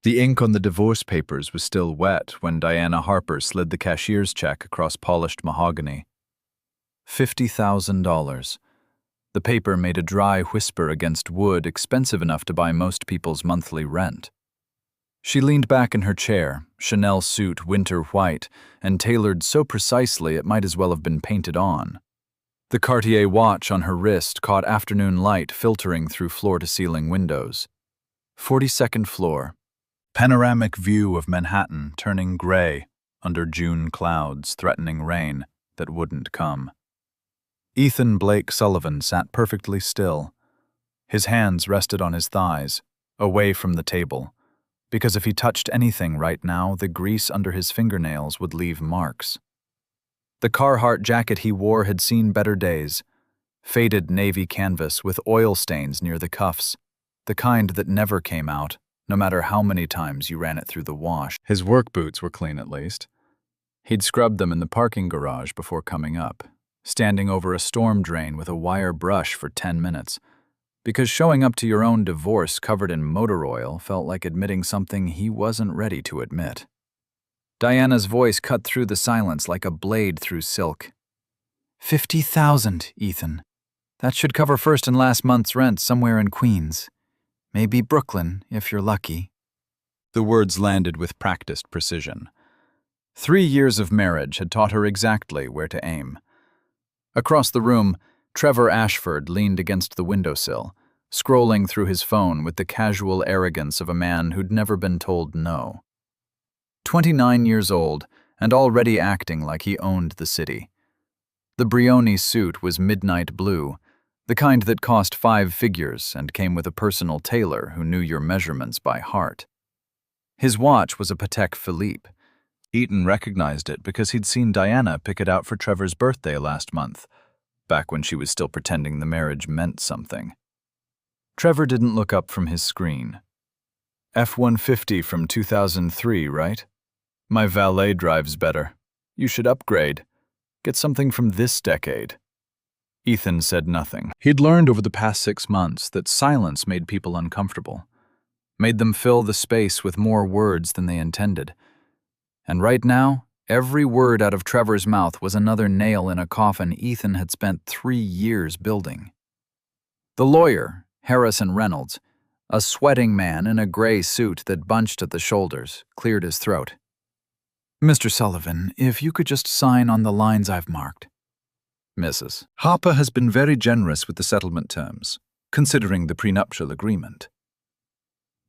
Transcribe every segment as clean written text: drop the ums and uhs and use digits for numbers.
The ink on the divorce papers was still wet when Diana Harper slid the cashier's check across polished mahogany. $50,000. The paper made a dry whisper against wood expensive enough to buy most people's monthly rent. She leaned back in her chair, Chanel suit winter white, and tailored so precisely it might as well have been painted on. The Cartier watch on her wrist caught afternoon light filtering through floor-to-ceiling windows. 42nd floor. Panoramic view of Manhattan turning gray under June clouds threatening rain that wouldn't come. Ethan Blake Sullivan sat perfectly still. His hands rested on his thighs, away from the table, because if he touched anything right now, the grease under his fingernails would leave marks. The Carhartt jacket he wore had seen better days, faded navy canvas with oil stains near the cuffs, the kind that never came out, no matter how many times you ran it through the wash. His work boots were clean at least. He'd scrubbed them in the parking garage before coming up, standing over a storm drain with a wire brush for 10 minutes, because showing up to your own divorce covered in motor oil felt like admitting something he wasn't ready to admit. Diana's voice cut through the silence like a blade through silk. $50,000, Ethan. That should cover first and last month's rent somewhere in Queens. Maybe Brooklyn, if you're lucky. The words landed with practiced precision. 3 years of marriage had taught her exactly where to aim. Across the room, Trevor Ashford leaned against the windowsill, scrolling through his phone with the casual arrogance of a man who'd never been told no. 29 years old, and already acting like he owned the city. The Brioni suit was midnight blue, the kind that cost 5 figures and came with a personal tailor who knew your measurements by heart. His watch was a Patek Philippe. Eaton recognized it because he'd seen Diana pick it out for Trevor's birthday last month, back when she was still pretending the marriage meant something. Trevor didn't look up from his screen. F-150 from 2003, right? My valet drives better. You should upgrade. Get something from this decade. Ethan said nothing. He'd learned over the past 6 months that silence made people uncomfortable, made them fill the space with more words than they intended. And right now, every word out of Trevor's mouth was another nail in a coffin Ethan had spent 3 years building. The lawyer, Harrison Reynolds, a sweating man in a gray suit that bunched at the shoulders, cleared his throat. Mr. Sullivan, if you could just sign on the lines I've marked. Mrs. Harper has been very generous with the settlement terms, considering the prenuptial agreement.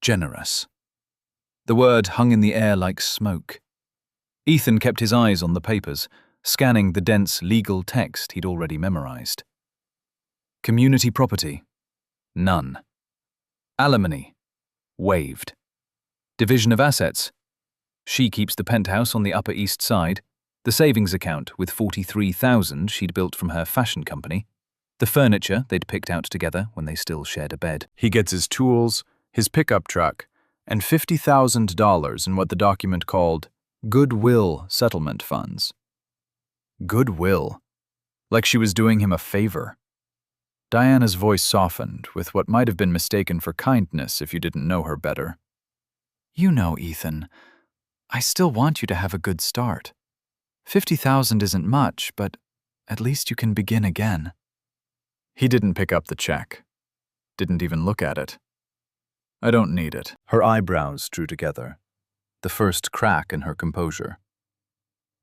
Generous. The word hung in the air like smoke. Ethan kept his eyes on the papers, scanning the dense legal text he'd already memorized. Community property. None. Alimony. Waived. Division of assets. She keeps the penthouse on the Upper East Side, the savings account with $43,000 she'd built from her fashion company, the furniture they'd picked out together when they still shared a bed. He gets his tools, his pickup truck, and $50,000 in what the document called goodwill settlement funds. Goodwill. Like she was doing him a favor. Diana's voice softened with what might have been mistaken for kindness if you didn't know her better. You know, Ethan, I still want you to have a good start. 50,000 isn't much, but at least you can begin again. He didn't pick up the check. Didn't even look at it. I don't need it. Her eyebrows drew together, the first crack in her composure.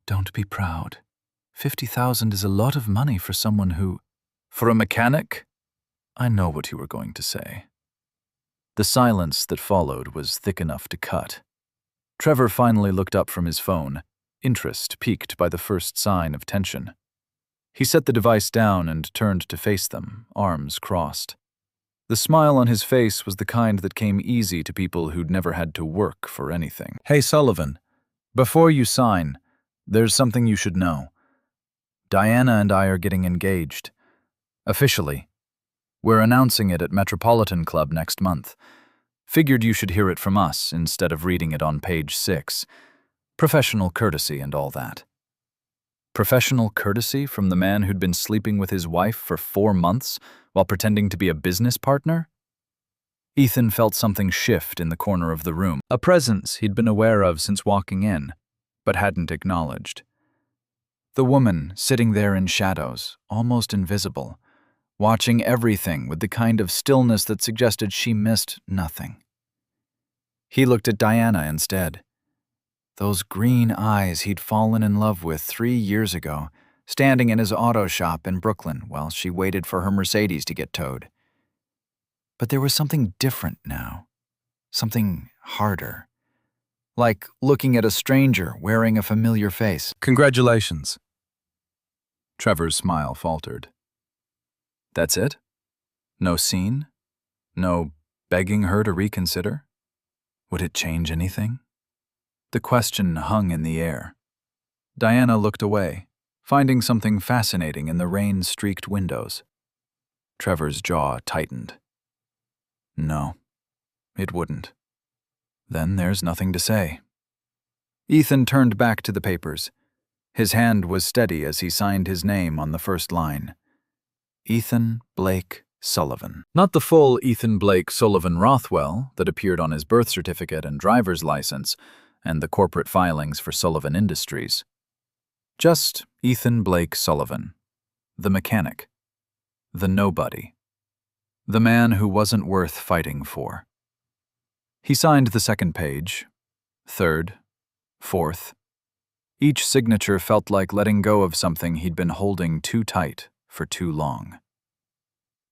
Don't be proud. 50,000 is a lot of money for someone who... For a mechanic? I know what you were going to say. The silence that followed was thick enough to cut. Trevor finally looked up from his phone, interest piqued by the first sign of tension. He set the device down and turned to face them, arms crossed. The smile on his face was the kind that came easy to people who'd never had to work for anything. Hey, Sullivan, before you sign, there's something you should know. Diana and I are getting engaged. Officially. We're announcing it at Metropolitan Club next month. Figured you should hear it from us instead of reading it on page 6. Professional courtesy and all that. Professional courtesy from the man who'd been sleeping with his wife for 4 months while pretending to be a business partner? Ethan felt something shift in the corner of the room, a presence he'd been aware of since walking in, but hadn't acknowledged. The woman sitting there in shadows, almost invisible, watching everything with the kind of stillness that suggested she missed nothing. He looked at Diana instead. Those green eyes he'd fallen in love with 3 years ago, standing in his auto shop in Brooklyn while she waited for her Mercedes to get towed. But there was something different now, something harder, like looking at a stranger wearing a familiar face. Congratulations. Trevor's smile faltered. That's it? No scene? No begging her to reconsider? Would it change anything? The question hung in the air. Diana looked away, finding something fascinating in the rain-streaked windows. Trevor's jaw tightened. No, it wouldn't. Then there's nothing to say. Ethan turned back to the papers. His hand was steady as he signed his name on the first line. Ethan Blake Sullivan. Not the full Ethan Blake Sullivan Rothwell that appeared on his birth certificate and driver's license and the corporate filings for Sullivan Industries. Just Ethan Blake Sullivan, the mechanic, the nobody, the man who wasn't worth fighting for. He signed the second page, third, fourth. Each signature felt like letting go of something he'd been holding too tight for too long.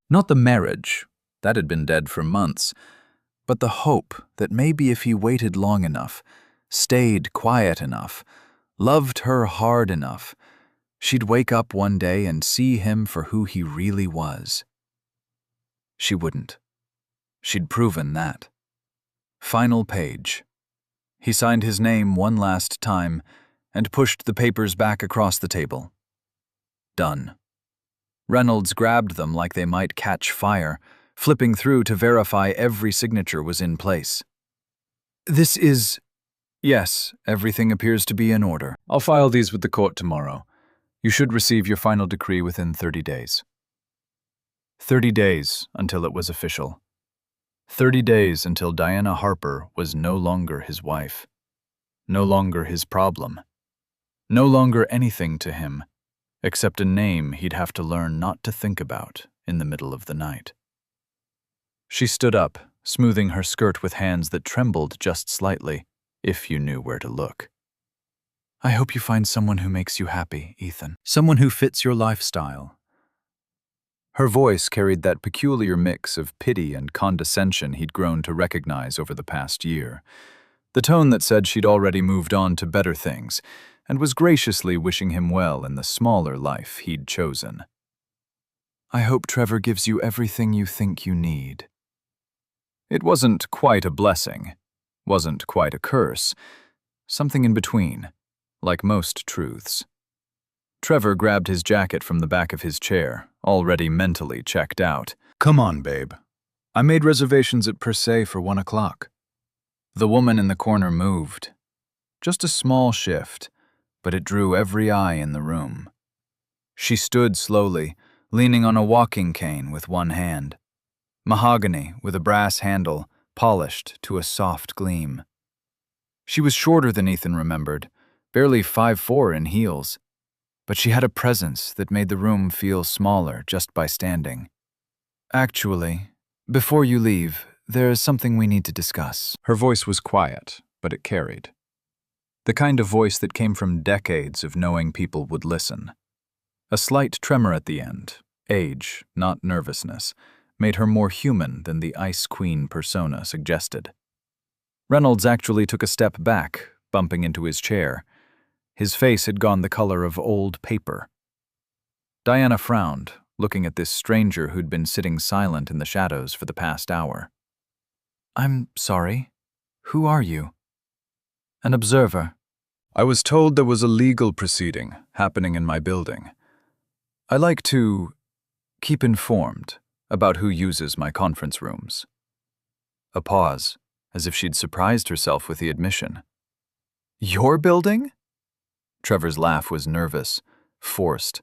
Not the marriage, that had been dead for months, but the hope that maybe if he waited long enough, stayed quiet enough, loved her hard enough, she'd wake up one day and see him for who he really was. She wouldn't. She'd proven that. Final page. He signed his name one last time and pushed the papers back across the table. Done. Reynolds grabbed them like they might catch fire, flipping through to verify every signature was in place. This is... Yes, everything appears to be in order. I'll file these with the court tomorrow. You should receive your final decree within 30 days. 30 days until it was official. 30 days until Diana Harper was no longer his wife. No longer his problem. No longer anything to him, except a name he'd have to learn not to think about in the middle of the night. She stood up, smoothing her skirt with hands that trembled just slightly, if you knew where to look. I hope you find someone who makes you happy, Ethan. Someone who fits your lifestyle. Her voice carried that peculiar mix of pity and condescension he'd grown to recognize over the past year. The tone that said she'd already moved on to better things and was graciously wishing him well in the smaller life he'd chosen. I hope Trevor gives you everything you think you need. It wasn't quite a blessing, wasn't quite a curse, something in between, like most truths. Trevor grabbed his jacket from the back of his chair, already mentally checked out. Come on, babe. I made reservations at Per Se for 1 o'clock. The woman in the corner moved. Just a small shift, but it drew every eye in the room. She stood slowly, leaning on a walking cane with one hand. Mahogany with a brass handle, polished to a soft gleam. She was shorter than Ethan remembered, barely 5'4" in heels, but she had a presence that made the room feel smaller just by standing. Actually, before you leave, there's something we need to discuss. Her voice was quiet, but it carried. The kind of voice that came from decades of knowing people would listen. A slight tremor at the end, age, not nervousness, made her more human than the Ice Queen persona suggested. Reynolds actually took a step back, bumping into his chair. His face had gone the color of old paper. Diana frowned, looking at this stranger who'd been sitting silent in the shadows for the past hour. I'm sorry. Who are you? An observer. I was told there was a legal proceeding happening in my building. I like to keep informed about who uses my conference rooms. A pause, as if she'd surprised herself with the admission. Your building? Trevor's laugh was nervous, forced.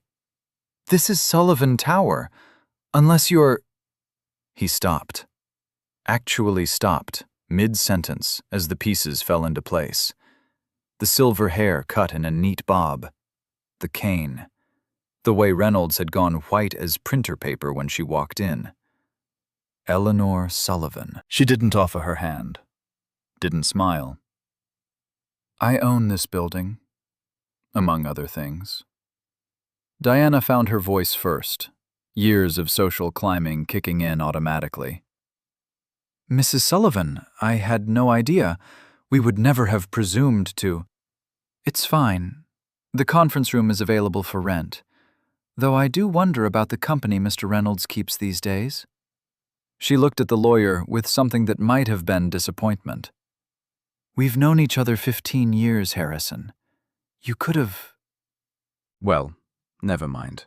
This is Sullivan Tower, unless you're... He stopped. actually stopped, mid-sentence, as the pieces fell into place. The silver hair cut in a neat bob. The cane. The way Reynolds had gone white as printer paper when she walked in. Eleanor Sullivan. She didn't offer her hand. Didn't smile. I own this building, among other things. Diana found her voice first, years of social climbing kicking in automatically. Mrs. Sullivan, I had no idea. We would never have presumed to. It's fine. The conference room is available for rent, though I do wonder about the company Mr. Reynolds keeps these days. She looked at the lawyer with something that might have been disappointment. We've known each other 15 years, Harrison. You could have... Well, never mind.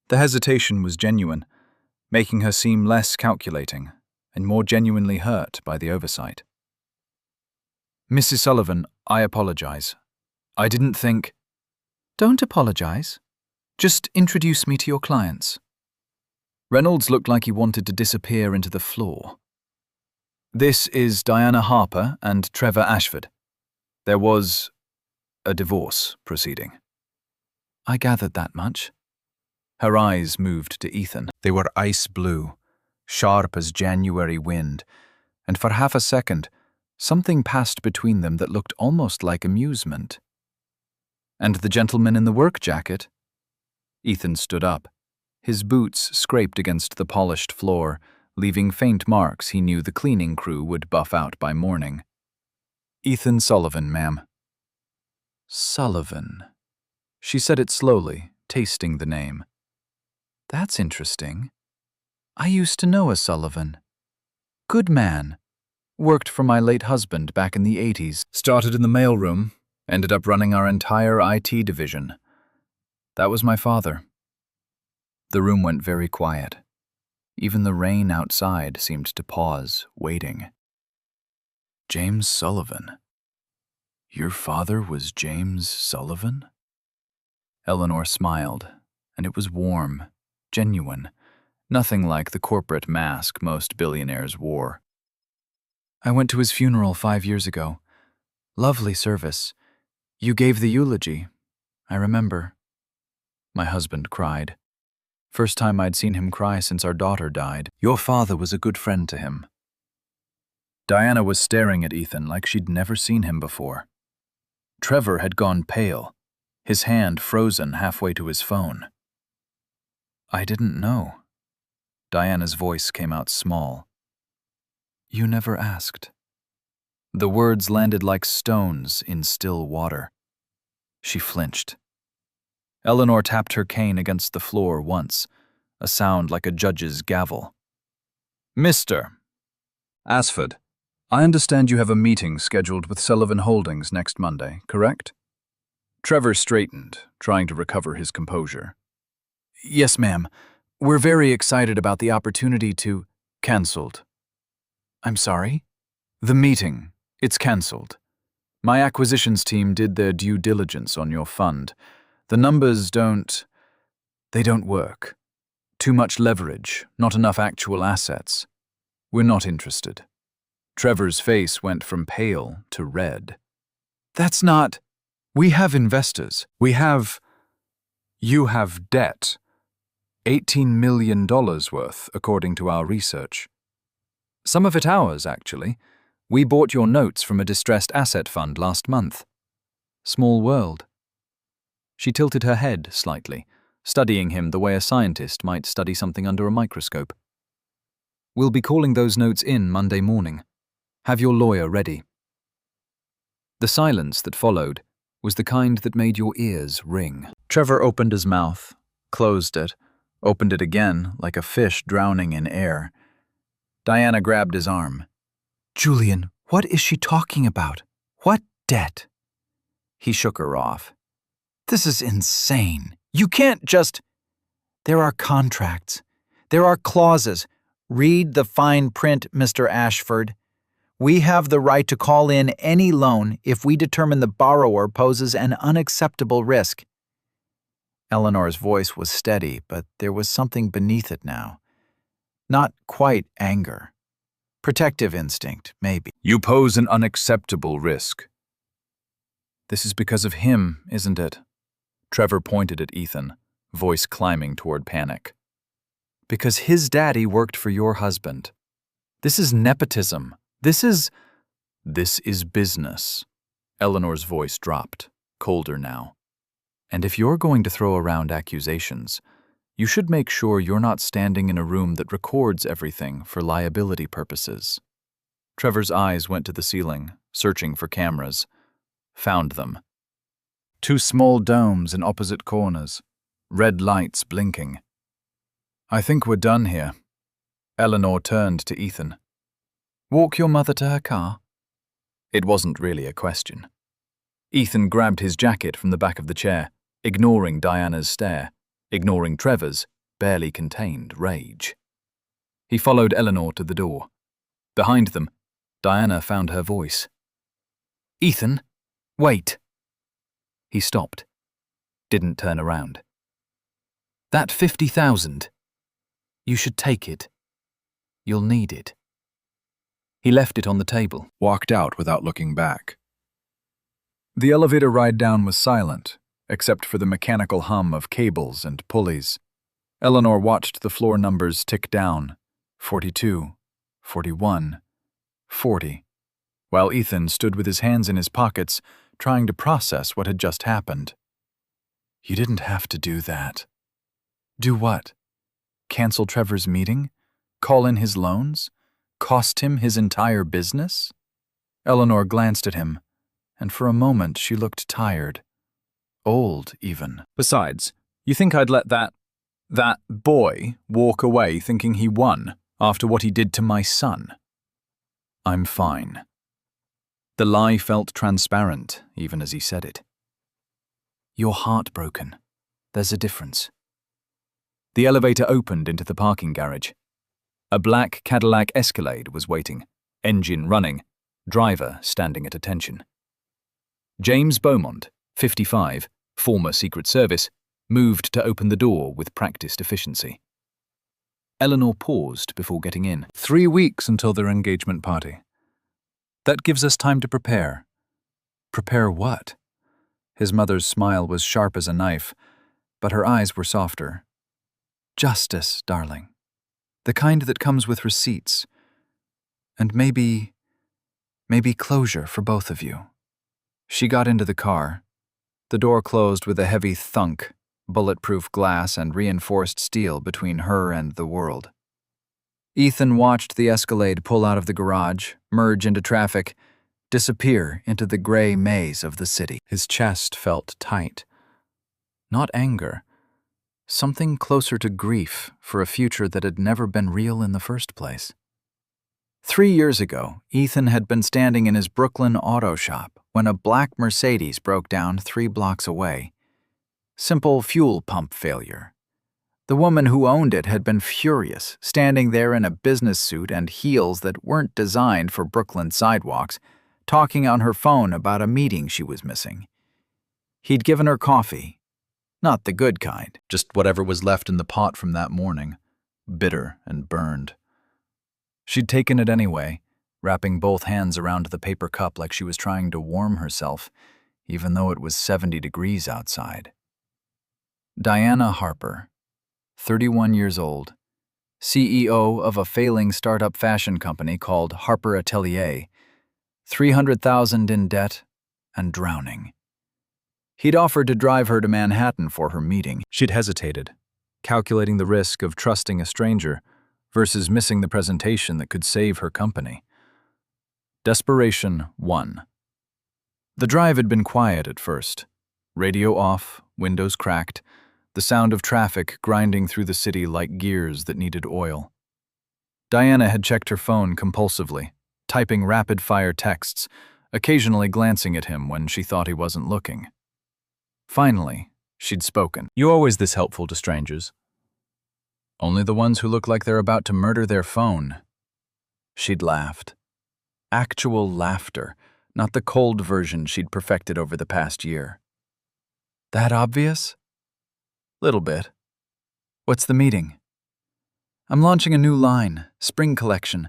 The hesitation was genuine, making her seem less calculating and more genuinely hurt by the oversight. Mrs. Sullivan, I apologize. I didn't think... Don't apologize. Just introduce me to your clients. Reynolds looked like he wanted to disappear into the floor. This is Diana Harper and Trevor Ashford. There was a divorce proceeding. I gathered that much. Her eyes moved to Ethan. They were ice blue, sharp as January wind, and for half a second, something passed between them that looked almost like amusement. And the gentleman in the work jacket? Ethan stood up. His boots scraped against the polished floor, leaving faint marks he knew the cleaning crew would buff out by morning. Ethan Sullivan, ma'am. Sullivan. She said it slowly, tasting the name. That's interesting. I used to know a Sullivan. Good man. Worked for my late husband back in the 80s. Started in the mailroom, ended up running our entire IT division. That was my father. The room went very quiet. Even the rain outside seemed to pause, waiting. James Sullivan. Your father was James Sullivan? Eleanor smiled, and it was warm, genuine, nothing like the corporate mask most billionaires wore. I went to his funeral 5 years ago. Lovely service. You gave the eulogy. I remember. My husband cried. First time I'd seen him cry since our daughter died. Your father was a good friend to him. Diana was staring at Ethan like she'd never seen him before. Trevor had gone pale, his hand frozen halfway to his phone. I didn't know. Diana's voice came out small. You never asked. The words landed like stones in still water. She flinched. Eleanor tapped her cane against the floor once, a sound like a judge's gavel. Mr. Ashford, I understand you have a meeting scheduled with Sullivan Holdings next Monday, correct? Trevor straightened, trying to recover his composure. Yes, ma'am. We're very excited about the opportunity to... Cancelled. I'm sorry? The meeting. It's cancelled. My acquisitions team did their due diligence on your fund. The numbers they don't work. Too much leverage, not enough actual assets. We're not interested. Trevor's face went from pale to red. That's not... We have investors. You have debt. $18 million worth, according to our research. Some of it ours, actually. We bought your notes from a distressed asset fund last month. Small world. She tilted her head slightly, studying him the way a scientist might study something under a microscope. We'll be calling those notes in Monday morning. Have your lawyer ready. The silence that followed was the kind that made your ears ring. Trevor opened his mouth, closed it, opened it again like a fish drowning in air. Diana grabbed his arm. Julian, what is she talking about? What debt? He shook her off. This is insane. You can't just... There are contracts. There are clauses. Read the fine print, Mr. Ashford. We have the right to call in any loan if we determine the borrower poses an unacceptable risk. Eleanor's voice was steady, but there was something beneath it now. Not quite anger. Protective instinct, maybe. You pose an unacceptable risk. This is because of him, isn't it? Trevor pointed at Ethan, voice climbing toward panic. Because his daddy worked for your husband. This is nepotism. This is business. Eleanor's voice dropped, colder now. And if you're going to throw around accusations, you should make sure you're not standing in a room that records everything for liability purposes. Trevor's eyes went to the ceiling, searching for cameras. Found them. 2 small domes in opposite corners, red lights blinking. I think we're done here. Eleanor turned to Ethan. Walk your mother to her car? It wasn't really a question. Ethan grabbed his jacket from the back of the chair, ignoring Diana's stare, ignoring Trevor's barely contained rage. He followed Eleanor to the door. Behind them, Diana found her voice. Ethan, wait. He stopped, didn't turn around. That 50,000. You should take it. You'll need it. He left it on the table, walked out without looking back. The elevator ride down was silent, except for the mechanical hum of cables and pulleys. Eleanor watched the floor numbers tick down, 42, 41, 40, while Ethan stood with his hands in his pockets, trying to process what had just happened. You didn't have to do that. Do what? Cancel Trevor's meeting? Call in his loans? Cost him his entire business? Eleanor glanced at him, and for a moment she looked tired. Old, even. Besides, you think I'd let that boy walk away thinking he won after what he did to my son? I'm fine. The lie felt transparent, even as he said it. You're heartbroken. There's a difference. The elevator opened into the parking garage. A black Cadillac Escalade was waiting, engine running, driver standing at attention. James Beaumont, 55, former Secret Service, moved to open the door with practiced efficiency. Eleanor paused before getting in. 3 weeks until their engagement party. That gives us time to prepare. Prepare what? His mother's smile was sharp as a knife, but her eyes were softer. Justice, darling. The kind that comes with receipts. And maybe closure for both of you. She got into the car. The door closed with a heavy thunk, bulletproof glass and reinforced steel between her and the world. Ethan watched the Escalade pull out of the garage, merge into traffic, disappear into the gray maze of the city. His chest felt tight. Not anger. Something closer to grief for a future that had never been real in the first place. 3 years ago, Ethan had been standing in his Brooklyn auto shop when a black Mercedes broke down 3 blocks away. Simple fuel pump failure. The woman who owned it had been furious, standing there in a business suit and heels that weren't designed for Brooklyn sidewalks, talking on her phone about a meeting she was missing. He'd given her coffee. Not the good kind, just whatever was left in the pot from that morning, bitter and burned. She'd taken it anyway, wrapping both hands around the paper cup like she was trying to warm herself, even though it was 70 degrees outside. Diana Harper, 31 years old, CEO of a failing startup fashion company called Harper Atelier, $300,000 in debt and drowning. He'd offered to drive her to Manhattan for her meeting. She'd hesitated, calculating the risk of trusting a stranger versus missing the presentation that could save her company. Desperation won. The drive had been quiet at first. Radio off, windows cracked, the sound of traffic grinding through the city like gears that needed oil. Diana had checked her phone compulsively, typing rapid-fire texts, occasionally glancing at him when she thought he wasn't looking. Finally, she'd spoken. "You're always this helpful to strangers." "Only the ones who look like they're about to murder their phone." She'd laughed. Actual laughter, not the cold version she'd perfected over the past year. That obvious? Little bit. What's the meeting? I'm launching a new line, spring collection.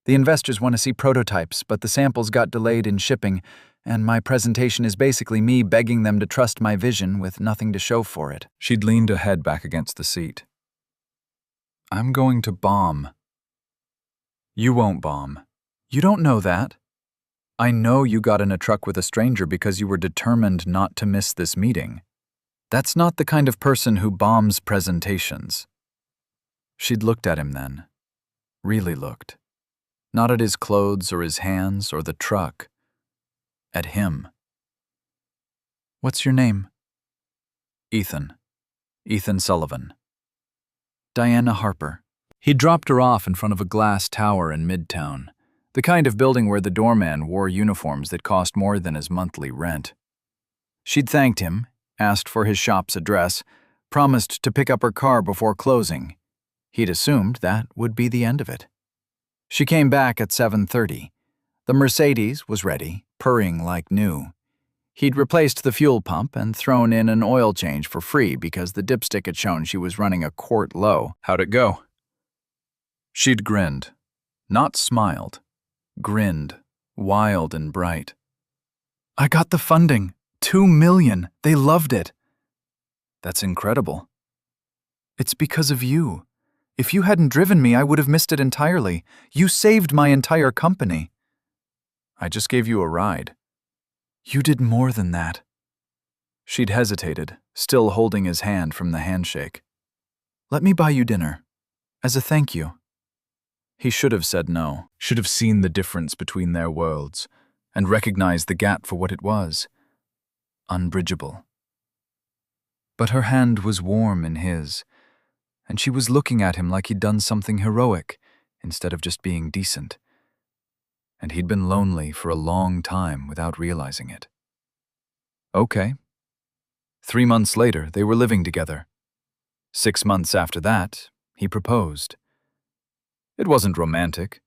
The investors want to see prototypes, but the samples got delayed in shipping, and my presentation is basically me begging them to trust my vision with nothing to show for it. She'd leaned her head back against the seat. I'm going to bomb. You won't bomb. You don't know that. I know you got in a truck with a stranger because you were determined not to miss this meeting. That's not the kind of person who bombs presentations. She'd looked at him then. Really looked. Not at his clothes or his hands or the truck. At him. What's your name? Ethan. Ethan Sullivan. Diana Harper. He dropped her off in front of a glass tower in Midtown, the kind of building where the doorman wore uniforms that cost more than his monthly rent. She'd thanked him, asked for his shop's address, promised to pick up her car before closing. He'd assumed that would be the end of it. She came back at 7:30. The Mercedes was ready, purring like new. He'd replaced the fuel pump and thrown in an oil change for free because the dipstick had shown she was running a quart low. How'd it go? She'd grinned. Not smiled. Grinned, wild and bright. I got the funding. $2 million. They loved it. That's incredible. It's because of you. If you hadn't driven me, I would have missed it entirely. You saved my entire company. I just gave you a ride. You did more than that. She'd hesitated, still holding his hand from the handshake. Let me buy you dinner. As a thank you. He should have said no, should have seen the difference between their worlds, and recognized the gap for what it was. Unbridgeable. But her hand was warm in his, and she was looking at him like he'd done something heroic, instead of just being decent. And he'd been lonely for a long time without realizing it. Okay. 3 months later, they were living together. 6 months after that, he proposed. It wasn't romantic.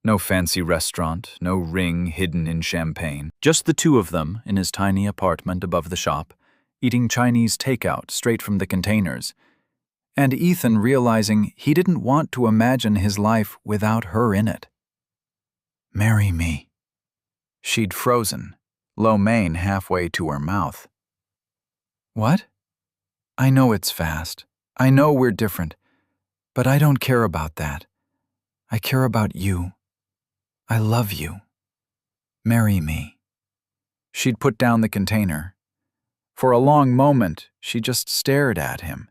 No fancy restaurant, no ring hidden in champagne. Just the two of them in his tiny apartment above the shop, eating Chinese takeout straight from the containers. And Ethan realizing he didn't want to imagine his life without her in it. Marry me. She'd frozen, lo mein halfway to her mouth. What? I know it's fast. I know we're different. But I don't care about that. I care about you. I love you. Marry me. She'd put down the container. For a long moment, she just stared at him,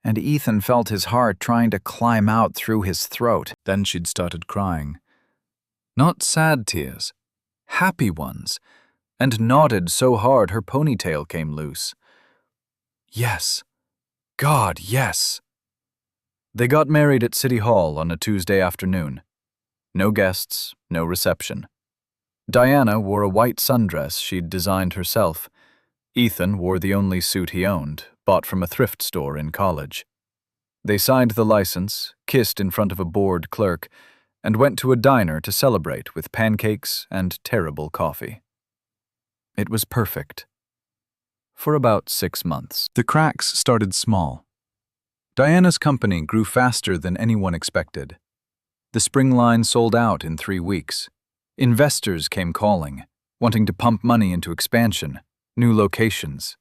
and Ethan felt his heart trying to climb out through his throat. Then she'd started crying. Not sad tears, happy ones, and nodded so hard her ponytail came loose. Yes. God, yes. They got married at City Hall on a Tuesday afternoon. No guests, no reception. Diana wore a white sundress she'd designed herself. Ethan wore the only suit he owned, bought from a thrift store in college. They signed the license, kissed in front of a bored clerk, and went to a diner to celebrate with pancakes and terrible coffee. It was perfect. For about 6 months. The cracks started small. Diana's company grew faster than anyone expected. The spring line sold out in 3 weeks. Investors came calling, wanting to pump money into expansion, new locations.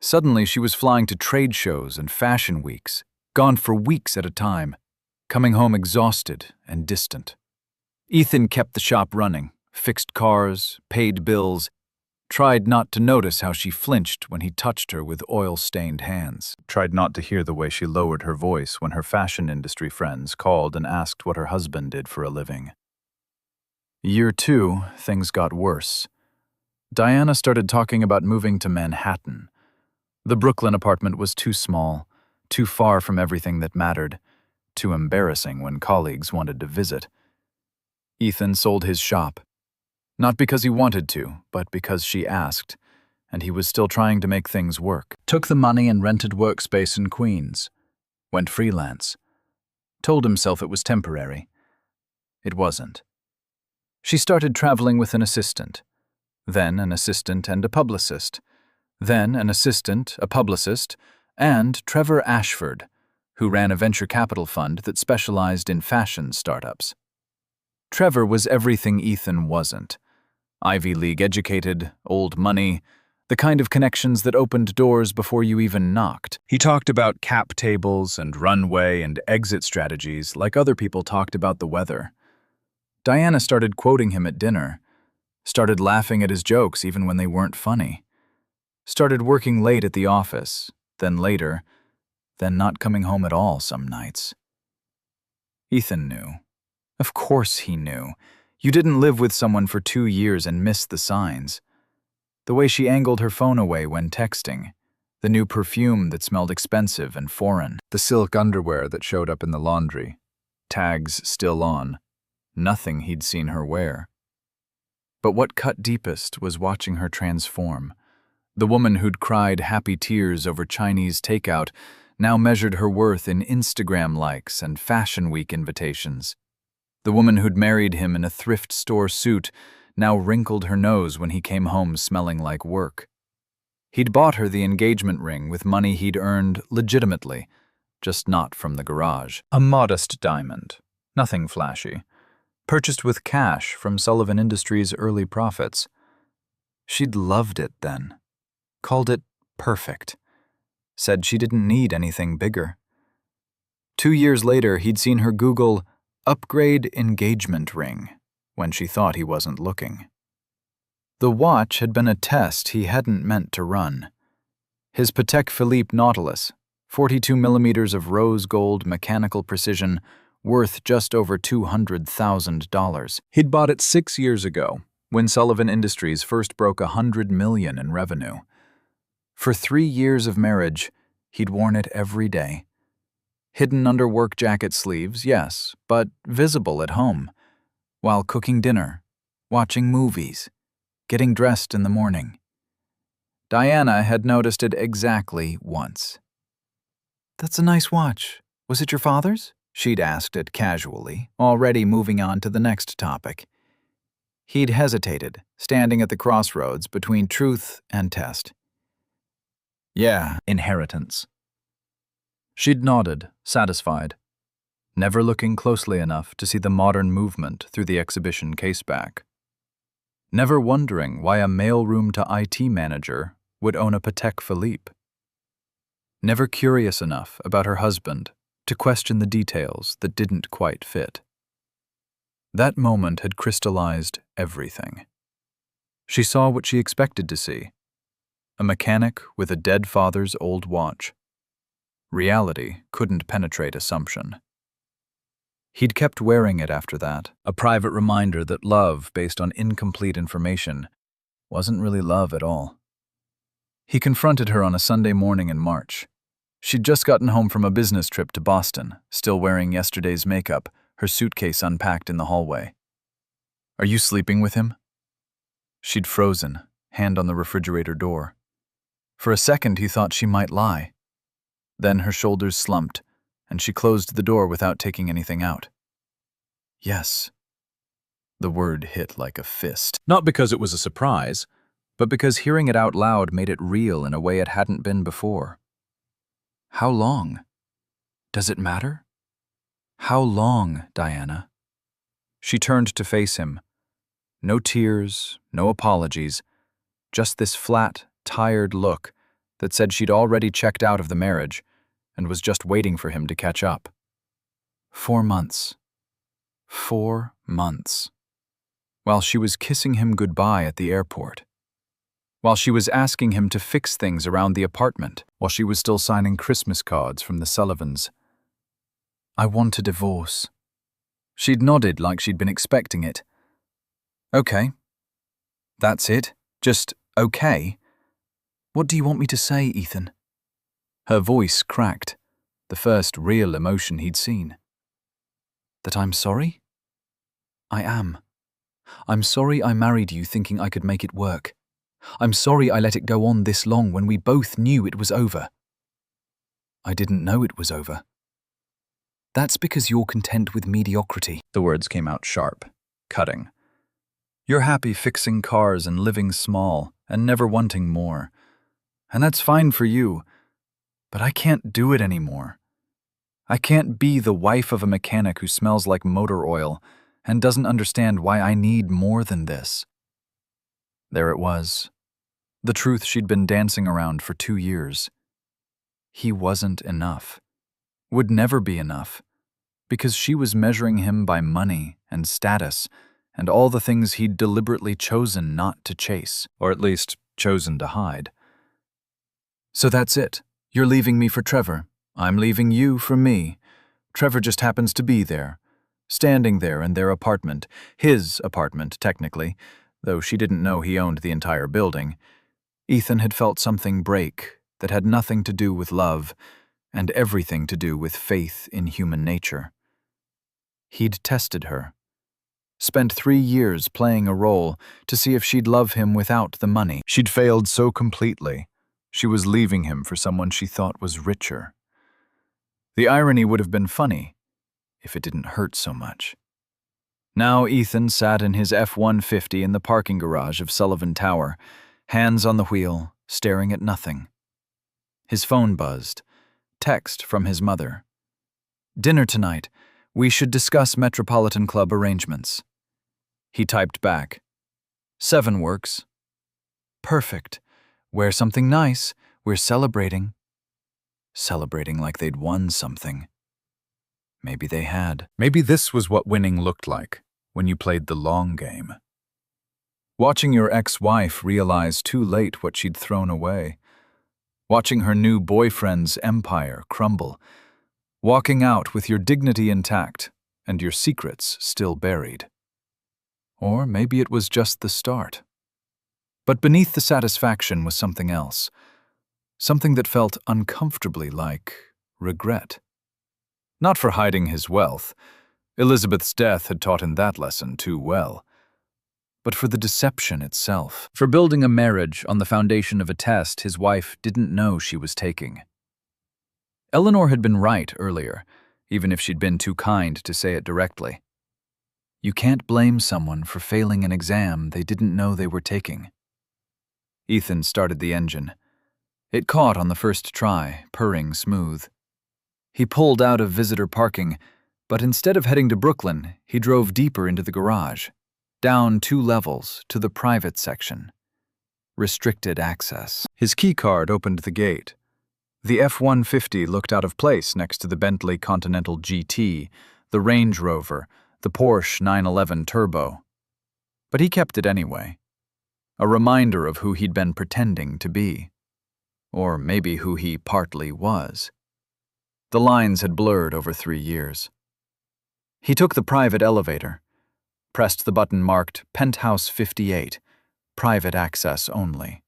Suddenly she was flying to trade shows and fashion weeks, gone for weeks at a time, coming home exhausted and distant. Ethan kept the shop running, fixed cars, paid bills, tried not to notice how she flinched when he touched her with oil-stained hands, tried not to hear the way she lowered her voice when her fashion industry friends called and asked what her husband did for a living. Year 2, things got worse. Diana started talking about moving to Manhattan. The Brooklyn apartment was too small, too far from everything that mattered, too embarrassing when colleagues wanted to visit. Ethan sold his shop. Not because he wanted to, but because she asked, and he was still trying to make things work. Took the money and rented workspace in Queens. Went freelance. Told himself it was temporary. It wasn't. She started traveling with an assistant, then an assistant and a publicist, then an assistant, a publicist, and Trevor Ashford, who ran a venture capital fund that specialized in fashion startups. Trevor was everything Ethan wasn't. Ivy League educated, old money, the kind of connections that opened doors before you even knocked. He talked about cap tables and runway and exit strategies like other people talked about the weather. Diana started quoting him at dinner, started laughing at his jokes even when they weren't funny, started working late at the office, then later, then not coming home at all some nights. Ethan knew. Of course he knew. You didn't live with someone for 2 years and miss the signs. The way she angled her phone away when texting, the new perfume that smelled expensive and foreign, the silk underwear that showed up in the laundry, tags still on, nothing he'd seen her wear. But what cut deepest was watching her transform. The woman who'd cried happy tears over Chinese takeout now measured her worth in Instagram likes and Fashion Week invitations. The woman who'd married him in a thrift store suit now wrinkled her nose when he came home smelling like work. He'd bought her the engagement ring with money he'd earned legitimately, just not from the garage. A modest diamond, nothing flashy, purchased with cash from Sullivan Industries' early profits. She'd loved it then, called it perfect, said she didn't need anything bigger. 2 years later, he'd seen her Google "upgrade engagement ring" when she thought he wasn't looking. The watch had been a test he hadn't meant to run. His Patek Philippe Nautilus, 42 millimeters of rose gold mechanical precision, worth just over $200,000. He'd bought it 6 years ago, when Sullivan Industries first broke $100 million in revenue. For 3 years of marriage, he'd worn it every day. Hidden under work jacket sleeves, yes, but visible at home, while cooking dinner, watching movies, getting dressed in the morning. Diana had noticed it exactly once. "That's a nice watch. Was it your father's?" she'd asked it casually, already moving on to the next topic. He'd hesitated, standing at the crossroads between truth and test. "Yeah, inheritance." She'd nodded, satisfied, never looking closely enough to see the modern movement through the exhibition caseback. Never wondering why a mailroom to IT manager would own a Patek Philippe. Never curious enough about her husband to question the details that didn't quite fit. That moment had crystallized everything. She saw what she expected to see: a mechanic with a dead father's old watch. Reality couldn't penetrate assumption. He'd kept wearing it after that, a private reminder that love based on incomplete information wasn't really love at all. He confronted her on a Sunday morning in March. She'd just gotten home from a business trip to Boston, still wearing yesterday's makeup, her suitcase unpacked in the hallway. "Are you sleeping with him?" She'd frozen, hand on the refrigerator door. For a second he thought she might lie. Then her shoulders slumped, and she closed the door without taking anything out. "Yes." The word hit like a fist. Not because it was a surprise, but because hearing it out loud made it real in a way it hadn't been before. How long? Does it matter? How long, Diana? She turned to face him. No tears, no apologies, just this flat, tired look that said she'd already checked out of the marriage and was just waiting for him to catch up. 4 months. 4 months. While she was kissing him goodbye at the airport. While she was asking him to fix things around the apartment. While she was still signing Christmas cards from the Sullivans. "I want a divorce." She'd nodded like she'd been expecting it. "Okay. That's it? Just okay? What do you want me to say, Ethan?" Her voice cracked, the first real emotion he'd seen. "That I'm sorry? I am. I'm sorry I married you thinking I could make it work. I'm sorry I let it go on this long when we both knew it was over. I didn't know it was over. That's because you're content with mediocrity." The words came out sharp, cutting. "You're happy fixing cars and living small and never wanting more. And that's fine for you, but I can't do it anymore. I can't be the wife of a mechanic who smells like motor oil and doesn't understand why I need more than this. There it was, the truth she'd been dancing around for 2 years. He wasn't enough, would never be enough, because she was measuring him by money and status and all the things he'd deliberately chosen not to chase, or at least chosen to hide. So that's it. You're leaving me for Trevor. I'm leaving you for me. Trevor just happens to be there, standing there in their apartment, his apartment, technically, though she didn't know he owned the entire building. Ethan had felt something break that had nothing to do with love and everything to do with faith in human nature. He'd tested her, spent 3 years playing a role to see if she'd love him without the money. She'd failed so completely. She was leaving him for someone she thought was richer. The irony would have been funny if it didn't hurt so much. Now Ethan sat in his F-150 in the parking garage of Sullivan Tower, hands on the wheel, staring at nothing. His phone buzzed. Text from his mother. "Dinner tonight. We should discuss Metropolitan Club arrangements." He typed back. 7 works. "Perfect. Wear something nice. We're celebrating." Celebrating like they'd won something. Maybe they had. Maybe this was what winning looked like when you played the long game. Watching your ex-wife realize too late what she'd thrown away. Watching her new boyfriend's empire crumble. Walking out with your dignity intact and your secrets still buried. Or maybe it was just the start. But beneath the satisfaction was something else. Something that felt uncomfortably like regret. Not for hiding his wealth. Elizabeth's death had taught him that lesson too well. But for the deception itself. For building a marriage on the foundation of a test his wife didn't know she was taking. Eleanor had been right earlier, even if she'd been too kind to say it directly. You can't blame someone for failing an exam they didn't know they were taking. Ethan started the engine. It caught on the first try, purring smooth. He pulled out of visitor parking, but instead of heading to Brooklyn, he drove deeper into the garage, down 2 levels to the private section. Restricted access. His keycard opened the gate. The F-150 looked out of place next to the Bentley Continental GT, the Range Rover, the Porsche 911 Turbo. But he kept it anyway. A reminder of who he'd been pretending to be. Or maybe who he partly was. The lines had blurred over 3 years. He took the private elevator, pressed the button marked Penthouse 58, private access only.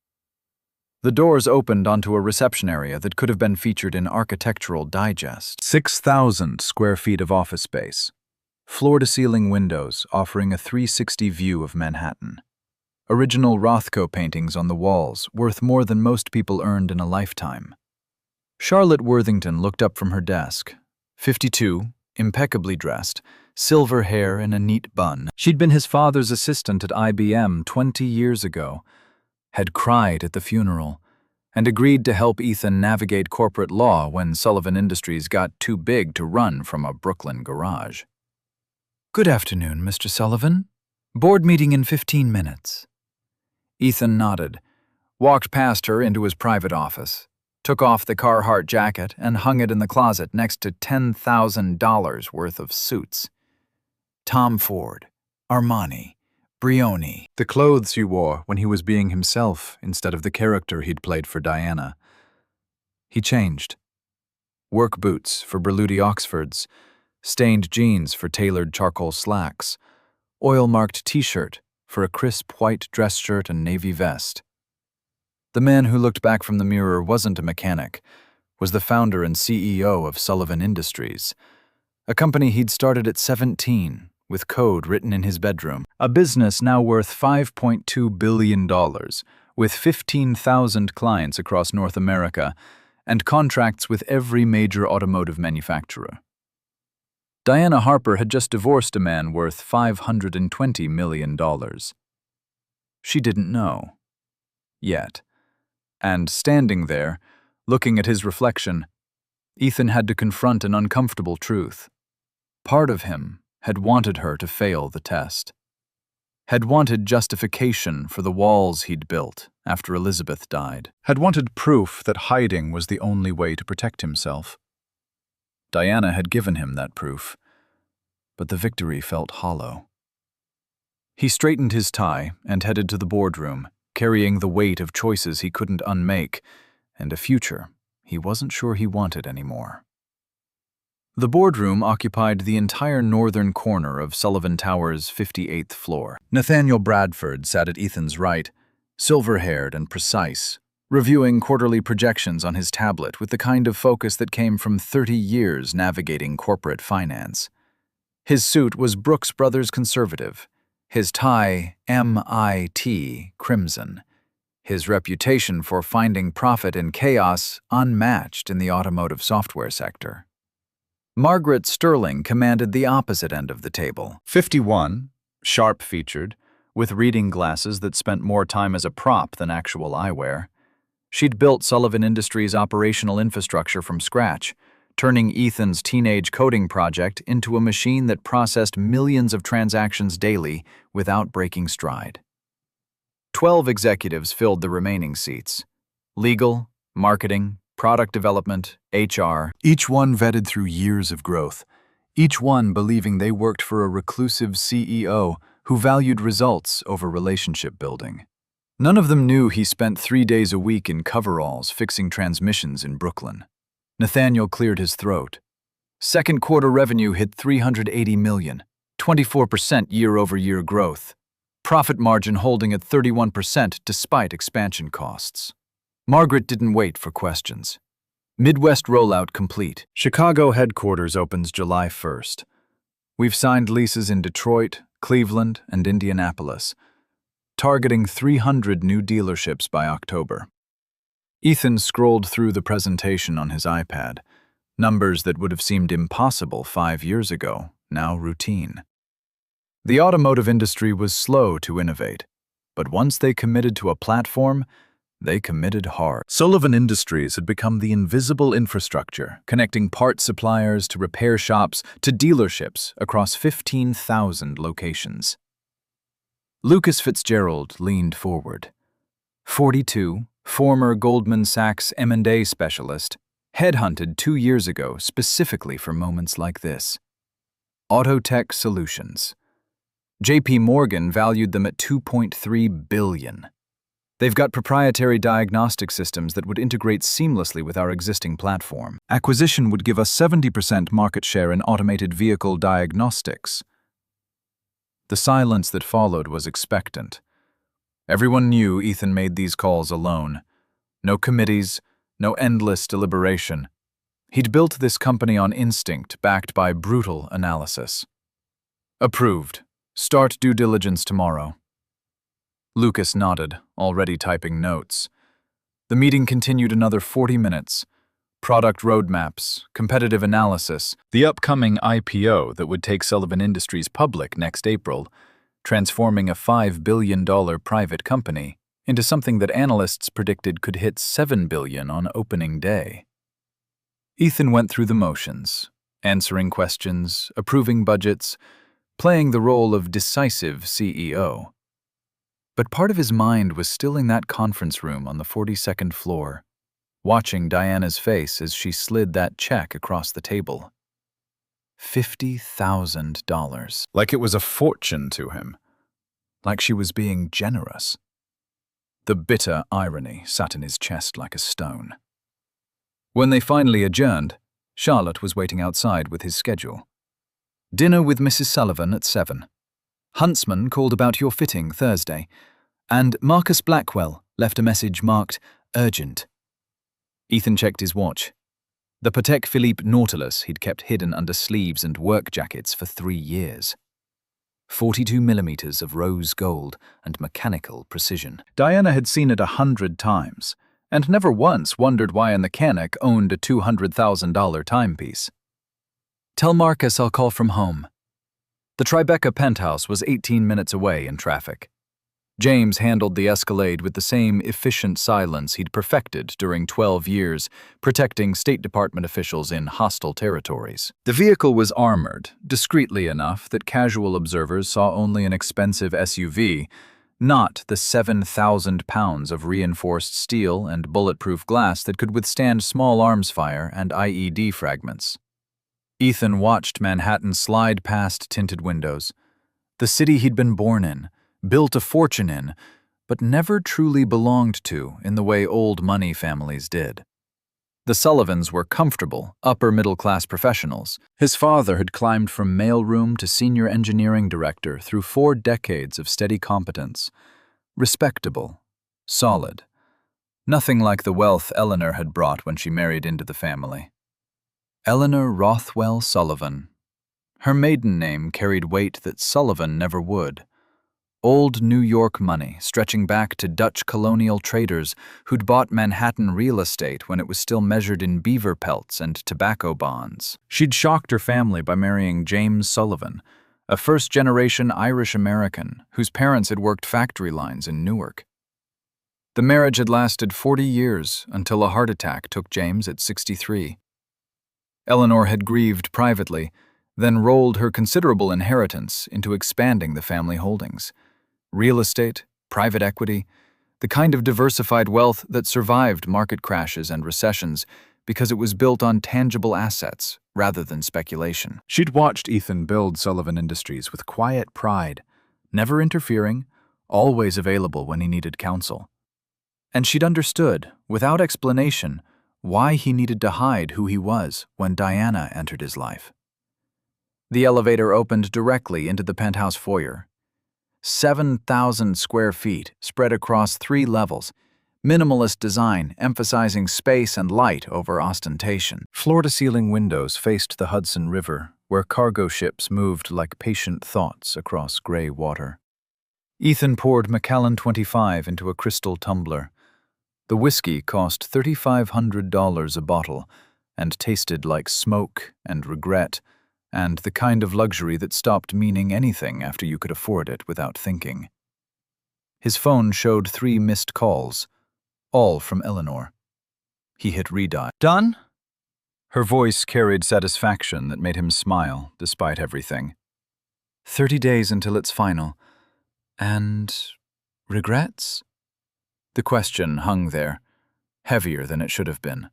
The doors opened onto a reception area that could have been featured in Architectural Digest. 6,000 square feet of office space. Floor-to-ceiling windows offering a 360 view of Manhattan. Original Rothko paintings on the walls, worth more than most people earned in a lifetime. Charlotte Worthington looked up from her desk. 52, impeccably dressed, silver hair in a neat bun. She'd been his father's assistant at IBM 20 years ago, had cried at the funeral, and agreed to help Ethan navigate corporate law when Sullivan Industries got too big to run from a Brooklyn garage. "Good afternoon, Mr. Sullivan. Board meeting in 15 minutes. Ethan nodded, walked past her into his private office, took off the Carhartt jacket and hung it in the closet next to $10,000 worth of suits. Tom Ford, Armani, Brioni. The clothes he wore when he was being himself instead of the character he'd played for Diana. He changed. Work boots for Berluti Oxfords, stained jeans for tailored charcoal slacks, oil-marked t-shirt for a crisp white dress shirt and navy vest. The man who looked back from the mirror wasn't a mechanic, was the founder and CEO of Sullivan Industries, a company he'd started at 17 with code written in his bedroom, a business now worth $5.2 billion, with 15,000 clients across North America and contracts with every major automotive manufacturer. Diana Harper had just divorced a man worth $520 million. She didn't know. Yet. And standing there, looking at his reflection, Ethan had to confront an uncomfortable truth. Part of him had wanted her to fail the test, had wanted justification for the walls he'd built after Elizabeth died, had wanted proof that hiding was the only way to protect himself. Diana had given him that proof, but the victory felt hollow. He straightened his tie and headed to the boardroom, carrying the weight of choices he couldn't unmake and a future he wasn't sure he wanted anymore. The boardroom occupied the entire northern corner of Sullivan Tower's 58th floor. Nathaniel Bradford sat at Ethan's right, silver-haired and precise, reviewing quarterly projections on his tablet with the kind of focus that came from 30 years navigating corporate finance. His suit was Brooks Brothers conservative, his tie MIT crimson, his reputation for finding profit in chaos unmatched in the automotive software sector. Margaret Sterling commanded the opposite end of the table. 51, sharp-featured, with reading glasses that spent more time as a prop than actual eyewear. She'd built Sullivan Industries' operational infrastructure from scratch, turning Ethan's teenage coding project into a machine that processed millions of transactions daily without breaking stride. 12 executives filled the remaining seats: legal, marketing, product development, HR, each one vetted through years of growth, each one believing they worked for a reclusive CEO who valued results over relationship building. None of them knew he spent 3 days a week in coveralls fixing transmissions in Brooklyn. Nathaniel cleared his throat. Second quarter revenue hit $380 million, 24% year-over-year growth. Profit margin holding at 31% despite expansion costs. Margaret didn't wait for questions. Midwest rollout complete. Chicago headquarters opens July 1st. We've signed leases in Detroit, Cleveland, and Indianapolis, targeting 300 new dealerships by October. Ethan scrolled through the presentation on his iPad, numbers that would have seemed impossible 5 years ago, now routine. The automotive industry was slow to innovate, but once they committed to a platform, they committed hard. Sullivan Industries had become the invisible infrastructure, connecting parts suppliers to repair shops to dealerships across 15,000 locations. Lucas Fitzgerald leaned forward. 42, former Goldman Sachs M&A specialist, headhunted 2 years ago specifically for moments like this. Autotech Solutions. J.P. Morgan valued them at $2.3 billion. They've got proprietary diagnostic systems that would integrate seamlessly with our existing platform. Acquisition would give us 70% market share in automated vehicle diagnostics. The silence that followed was expectant. Everyone knew Ethan made these calls alone. No committees, no endless deliberation. He'd built this company on instinct, backed by brutal analysis. Approved. Start due diligence tomorrow. Lucas nodded, already typing notes. The meeting continued another 40 minutes. Product roadmaps, competitive analysis, the upcoming IPO that would take Sullivan Industries public next April, transforming a $5 billion private company into something that analysts predicted could hit $7 billion on opening day. Ethan went through the motions, answering questions, approving budgets, playing the role of decisive CEO. But part of his mind was still in that conference room on the 42nd floor, watching Diana's face as she slid that check across the table. $50,000. Like it was a fortune to him. Like she was being generous. The bitter irony sat in his chest like a stone. When they finally adjourned, Charlotte was waiting outside with his schedule. Dinner with Mrs. Sullivan at 7. Huntsman called about your fitting Thursday, and Marcus Blackwell left a message marked urgent. Ethan checked his watch. The Patek Philippe Nautilus he'd kept hidden under sleeves and work jackets for 3 years. 42 millimeters of rose gold and mechanical precision. Diana had seen it 100 times, and never once wondered why a mechanic owned a $200,000 timepiece. Tell Marcus I'll call from home. The Tribeca penthouse was 18 minutes away in traffic. James handled the Escalade with the same efficient silence he'd perfected during 12 years, protecting State Department officials in hostile territories. The vehicle was armored, discreetly enough that casual observers saw only an expensive SUV, not the 7,000 pounds of reinforced steel and bulletproof glass that could withstand small arms fire and IED fragments. Ethan watched Manhattan slide past tinted windows. The city he'd been born in, built a fortune in, but never truly belonged to in the way old money families did. The Sullivans were comfortable, upper-middle-class professionals. His father had climbed from mailroom to senior engineering director through 4 decades of steady competence. Respectable. Solid. Nothing like the wealth Eleanor had brought when she married into the family. Eleanor Rothwell Sullivan. Her maiden name carried weight that Sullivan never would. Old New York money, stretching back to Dutch colonial traders who'd bought Manhattan real estate when it was still measured in beaver pelts and tobacco bonds. She'd shocked her family by marrying James Sullivan, a first-generation Irish-American whose parents had worked factory lines in Newark. The marriage had lasted 40 years until a heart attack took James at 63. Eleanor had grieved privately, then rolled her considerable inheritance into expanding the family holdings. Real estate, private equity, the kind of diversified wealth that survived market crashes and recessions because it was built on tangible assets rather than speculation. She'd watched Ethan build Sullivan Industries with quiet pride, never interfering, always available when he needed counsel. And she'd understood, without explanation, why he needed to hide who he was when Diana entered his life. The elevator opened directly into the penthouse foyer. 7,000 square feet spread across 3 levels, minimalist design emphasizing space and light over ostentation. Floor-to-ceiling windows faced the Hudson River, where cargo ships moved like patient thoughts across gray water. Ethan poured Macallan 25 into a crystal tumbler. The whiskey cost $3,500 a bottle and tasted like smoke and regret, and the kind of luxury that stopped meaning anything after you could afford it without thinking. His phone showed 3 missed calls, all from Eleanor. He hit redial. "Done?" Her voice carried satisfaction that made him smile, despite everything. 30 days until it's final. And regrets? The question hung there, heavier than it should have been.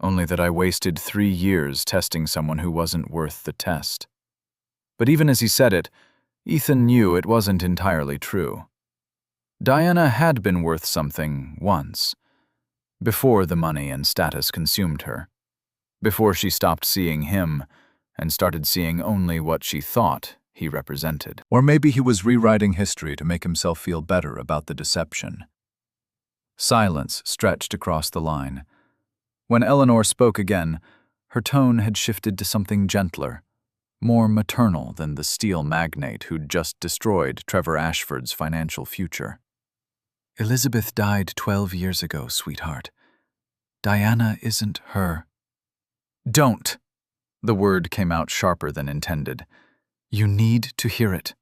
Only that I wasted 3 years testing someone who wasn't worth the test. But even as he said it, Ethan knew it wasn't entirely true. Diana had been worth something once, before the money and status consumed her, before she stopped seeing him and started seeing only what she thought he represented. Or maybe he was rewriting history to make himself feel better about the deception. Silence stretched across the line. When Eleanor spoke again, her tone had shifted to something gentler, more maternal than the steel magnate who'd just destroyed Trevor Ashford's financial future. "Elizabeth died 12 years ago, sweetheart. Diana isn't her." "Don't!" The word came out sharper than intended. "You need to hear it.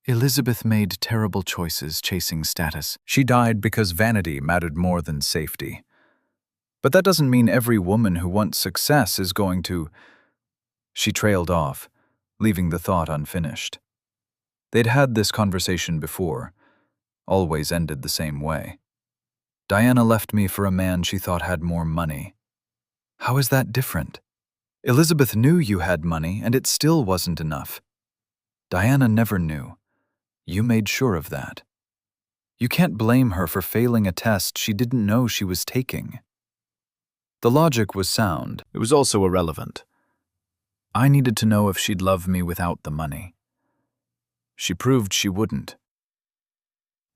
Elizabeth made terrible choices chasing status. She died because vanity mattered more than safety. But that doesn't mean every woman who wants success is going to—" She trailed off, leaving the thought unfinished. They'd had this conversation before, always ended the same way. Diana left me for a man she thought had more money. How is that different? Elizabeth knew you had money, and it still wasn't enough. Diana never knew. You made sure of that. You can't blame her for failing a test she didn't know she was taking. The logic was sound. It was also irrelevant. I needed to know if she'd love me without the money. She proved she wouldn't.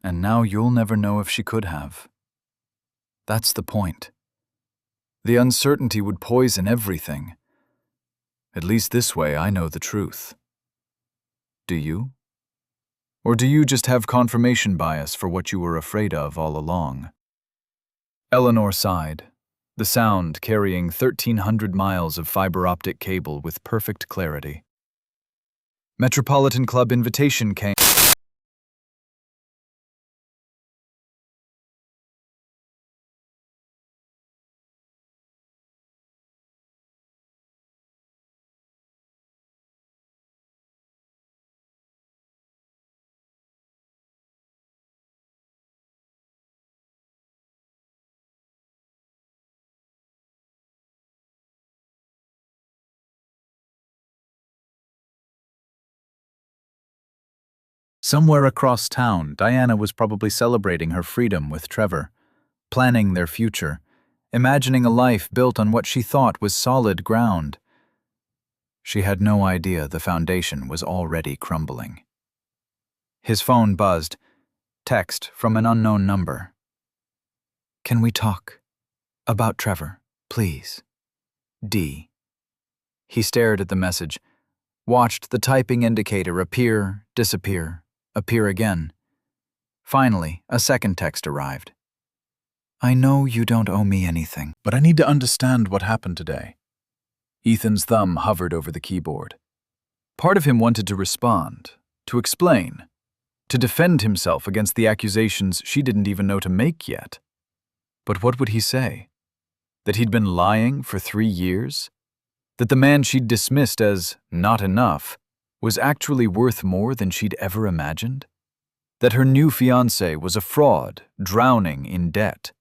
And now you'll never know if she could have. That's the point. The uncertainty would poison everything. At least this way I know the truth. Do you? Or do you just have confirmation bias for what you were afraid of all along? Eleanor sighed, the sound carrying 1,300 miles of fiber optic cable with perfect clarity. Metropolitan Club invitation came. Somewhere across town, Diana was probably celebrating her freedom with Trevor, planning their future, imagining a life built on what she thought was solid ground. She had no idea the foundation was already crumbling. His phone buzzed. Text from an unknown number. "Can we talk? About Trevor, please. D." He stared at the message, watched the typing indicator appear, disappear, appear again. Finally, a second text arrived. "I know you don't owe me anything, but I need to understand what happened today." Ethan's thumb hovered over the keyboard. Part of him wanted to respond, to explain, to defend himself against the accusations she didn't even know to make yet. But what would he say? That he'd been lying for 3 years? That the man she'd dismissed as not enough was actually worth more than she'd ever imagined? That her new fiancé was a fraud, drowning in debt?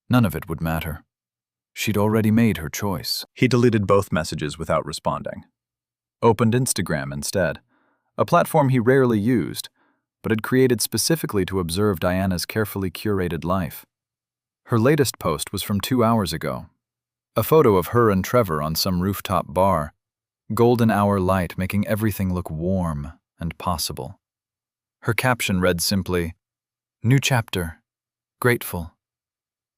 None of it would matter. She'd already made her choice. He deleted both messages without responding. Opened Instagram instead, a platform he rarely used, but had created specifically to observe Diana's carefully curated life. Her latest post was from 2 hours ago. A photo of her and Trevor on some rooftop bar, golden hour light making everything look warm and possible. Her caption read simply, "New chapter. Grateful."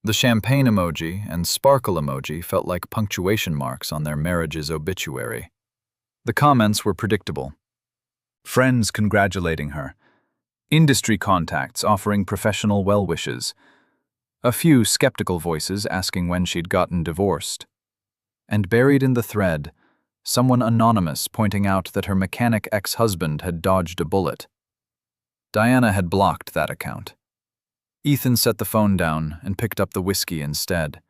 The champagne emoji and sparkle emoji felt like punctuation marks on their marriage's obituary. The comments were predictable. Friends congratulating her. Industry contacts offering professional well wishes. A few skeptical voices asking when she'd gotten divorced. And buried in the thread, someone anonymous pointing out that her mechanic ex-husband had dodged a bullet. Diana had blocked that account. Ethan set the phone down and picked up the whiskey instead.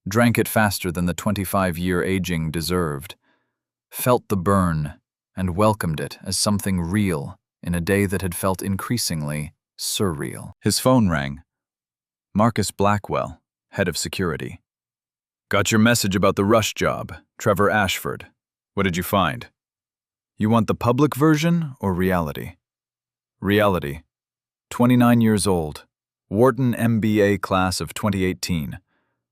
Drank it faster than the 25-year aging deserved. Felt the burn and welcomed it as something real in a day that had felt increasingly surreal. His phone rang. Marcus Blackwell, head of security. "Got your message about the rush job, Trevor Ashford. What did you find? You want the public version or reality?" Reality. 29 years old. Wharton MBA class of 2018.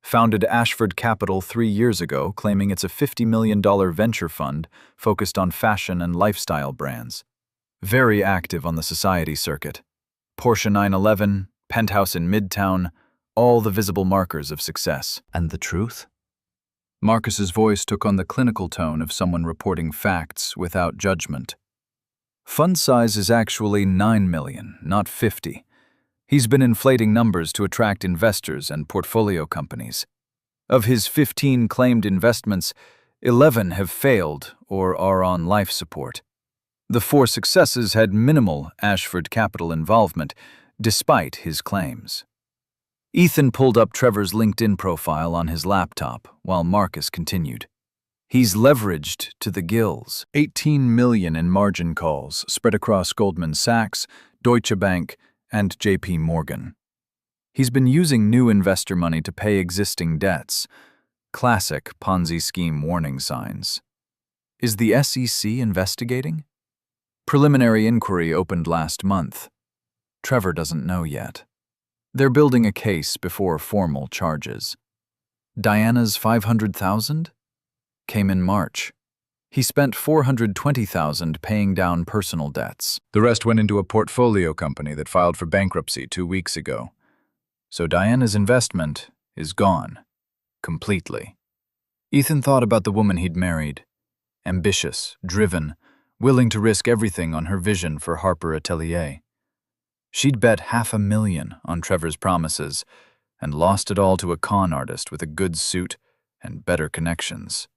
Founded Ashford Capital 3 years ago, claiming it's a $50 million venture fund focused on fashion and lifestyle brands. Very active on the society circuit. Porsche 911, penthouse in Midtown, all the visible markers of success. And the truth? Marcus's voice took on the clinical tone of someone reporting facts without judgment. Fund size is actually 9 million, not 50. He's been inflating numbers to attract investors and portfolio companies. Of his 15 claimed investments, 11 have failed or are on life support. The 4 successes had minimal Ashford Capital involvement, despite his claims. Ethan pulled up Trevor's LinkedIn profile on his laptop while Marcus continued. He's leveraged to the gills. 18 million in margin calls spread across Goldman Sachs, Deutsche Bank, and JP Morgan. He's been using new investor money to pay existing debts. Classic Ponzi scheme warning signs. Is the SEC investigating? Preliminary inquiry opened last month. Trevor doesn't know yet. They're building a case before formal charges. Diana's $500,000 came in March. He spent $420,000 paying down personal debts. The rest went into a portfolio company that filed for bankruptcy 2 weeks ago. So Diana's investment is gone. Completely. Ethan thought about the woman he'd married. Ambitious, driven, willing to risk everything on her vision for Harper Atelier. She'd bet $500,000 on Trevor's promises and lost it all to a con artist with a good suit and better connections.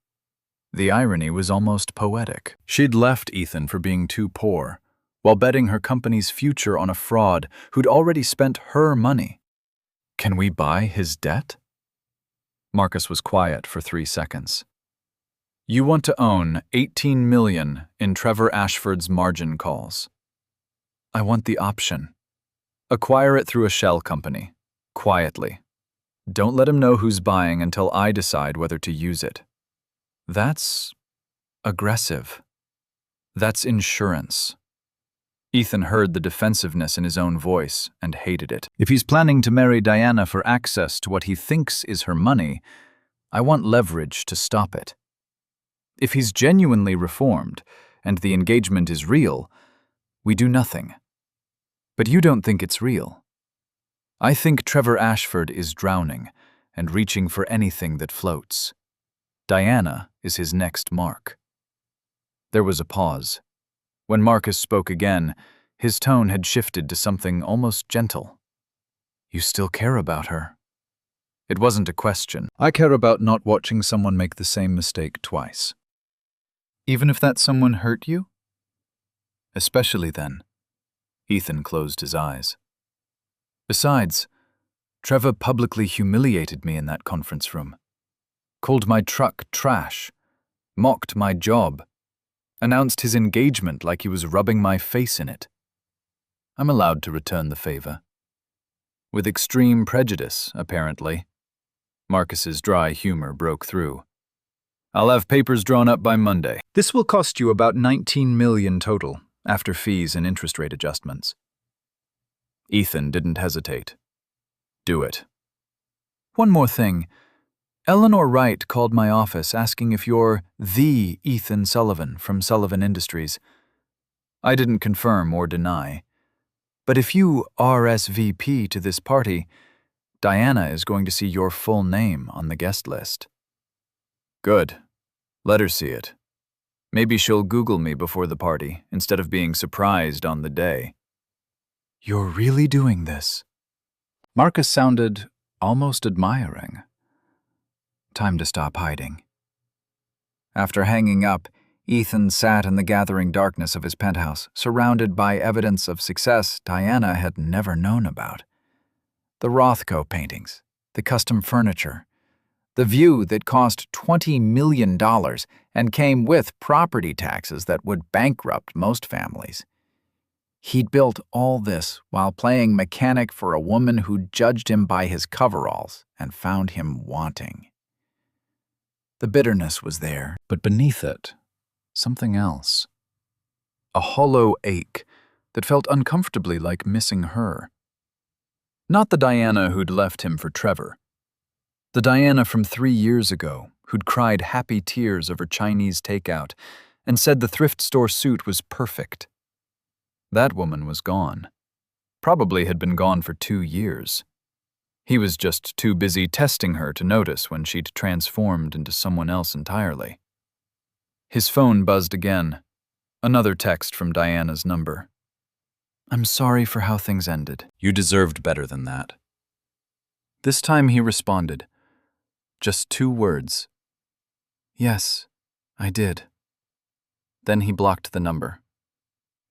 The irony was almost poetic. She'd left Ethan for being too poor, while betting her company's future on a fraud who'd already spent her money. Can we buy his debt? Marcus was quiet for 3 seconds. You want to own 18 million in Trevor Ashford's margin calls. I want the option. Acquire it through a shell company, quietly. Don't let him know who's buying until I decide whether to use it. That's aggressive. That's insurance. Ethan heard the defensiveness in his own voice and hated it. If he's planning to marry Diana for access to what he thinks is her money, I want leverage to stop it. If he's genuinely reformed and the engagement is real, we do nothing. But you don't think it's real. I think Trevor Ashford is drowning and reaching for anything that floats. Diana is his next mark. There was a pause. When Marcus spoke again, his tone had shifted to something almost gentle. You still care about her? It wasn't a question. I care about not watching someone make the same mistake twice. Even if that someone hurt you? Especially then. Ethan closed his eyes. Besides, Trevor publicly humiliated me in that conference room. Called my truck trash. Mocked my job. Announced his engagement like he was rubbing my face in it. I'm allowed to return the favor. With extreme prejudice, apparently. Marcus's dry humor broke through. I'll have papers drawn up by Monday. This will cost you about $19 million total, after fees and interest rate adjustments. Ethan didn't hesitate. Do it. One more thing. Eleanor Wright called my office asking if you're the Ethan Sullivan from Sullivan Industries. I didn't confirm or deny. But if you RSVP to this party, Diana is going to see your full name on the guest list. Good. Let her see it. Maybe she'll Google me before the party, instead of being surprised on the day. You're really doing this? Marcus sounded almost admiring. Time to stop hiding. After hanging up, Ethan sat in the gathering darkness of his penthouse, surrounded by evidence of success Diana had never known about. The Rothko paintings, the custom furniture, the view that cost $20 million and came with property taxes that would bankrupt most families. He'd built all this while playing mechanic for a woman who judged him by his coveralls and found him wanting. The bitterness was there, but beneath it, something else. A hollow ache that felt uncomfortably like missing her. Not the Diana who'd left him for Trevor. The Diana from 3 years ago who'd cried happy tears over Chinese takeout and said the thrift store suit was perfect. That woman was gone. Probably had been gone for 2 years. He was just too busy testing her to notice when she'd transformed into someone else entirely. His phone buzzed again. Another text from Diana's number. I'm sorry for how things ended. You deserved better than that. This time he responded. Just 2 words. Yes, I did. Then he blocked the number.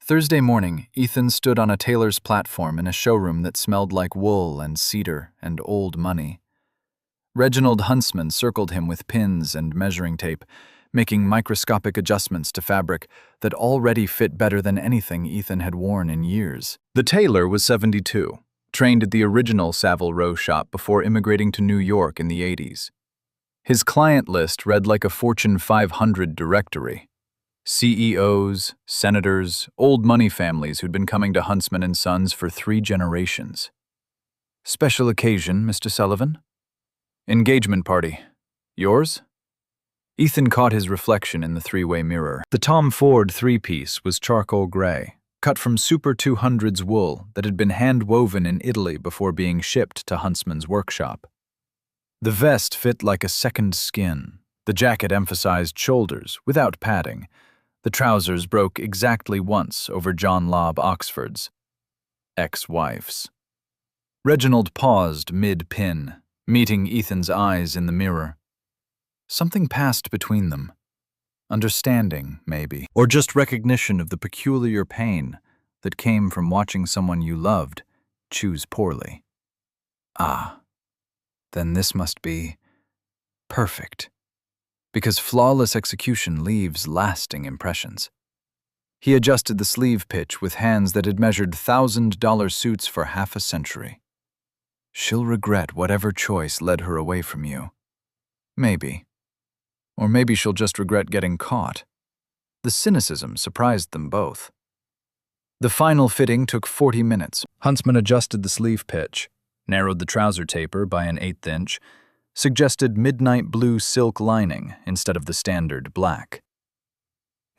Thursday morning, Ethan stood on a tailor's platform in a showroom that smelled like wool and cedar and old money. Reginald Huntsman circled him with pins and measuring tape, making microscopic adjustments to fabric that already fit better than anything Ethan had worn in years. The tailor was 72, trained at the original Savile Row shop before immigrating to New York in the 80s. His client list read like a Fortune 500 directory. CEOs, senators, old money families who'd been coming to Huntsman & Sons for 3 generations. Special occasion, Mr. Sullivan? Engagement party. Yours? Ethan caught his reflection in the 3-way mirror. The Tom Ford 3-piece was charcoal gray, cut from Super 200's wool that had been hand-woven in Italy before being shipped to Huntsman's workshop. The vest fit like a second skin. The jacket emphasized shoulders, without padding. The trousers broke exactly once over John Lobb Oxford's ex-wife's. Reginald paused mid-pin, meeting Ethan's eyes in the mirror. Something passed between them. Understanding, maybe, or just recognition of the peculiar pain that came from watching someone you loved choose poorly. Ah, then this must be perfect. Because flawless execution leaves lasting impressions. He adjusted the sleeve pitch with hands that had measured $1,000 suits for half a century. She'll regret whatever choice led her away from you. Maybe. Or maybe she'll just regret getting caught. The cynicism surprised them both. The final fitting took 40 minutes. Huntsman adjusted the sleeve pitch, narrowed the trouser taper by an 1/8 inch, suggested midnight blue silk lining instead of the standard black.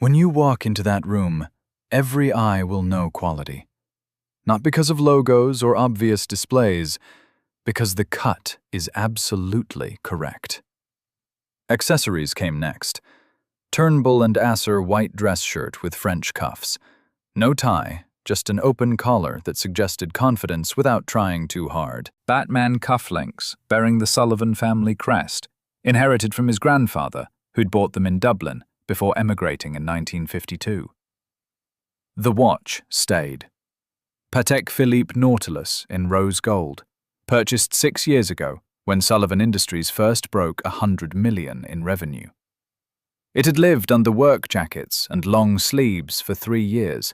When you walk into that room, every eye will know quality. Not because of logos or obvious displays, because the cut is absolutely correct. Accessories came next. Turnbull and Asser white dress shirt with French cuffs. No tie, just an open collar that suggested confidence without trying too hard. Batman cufflinks, bearing the Sullivan family crest, inherited from his grandfather, who'd bought them in Dublin before emigrating in 1952. The watch stayed. Patek Philippe Nautilus in rose gold, purchased 6 years ago when Sullivan Industries first broke $100 million in revenue. It had lived under work jackets and long sleeves for 3 years,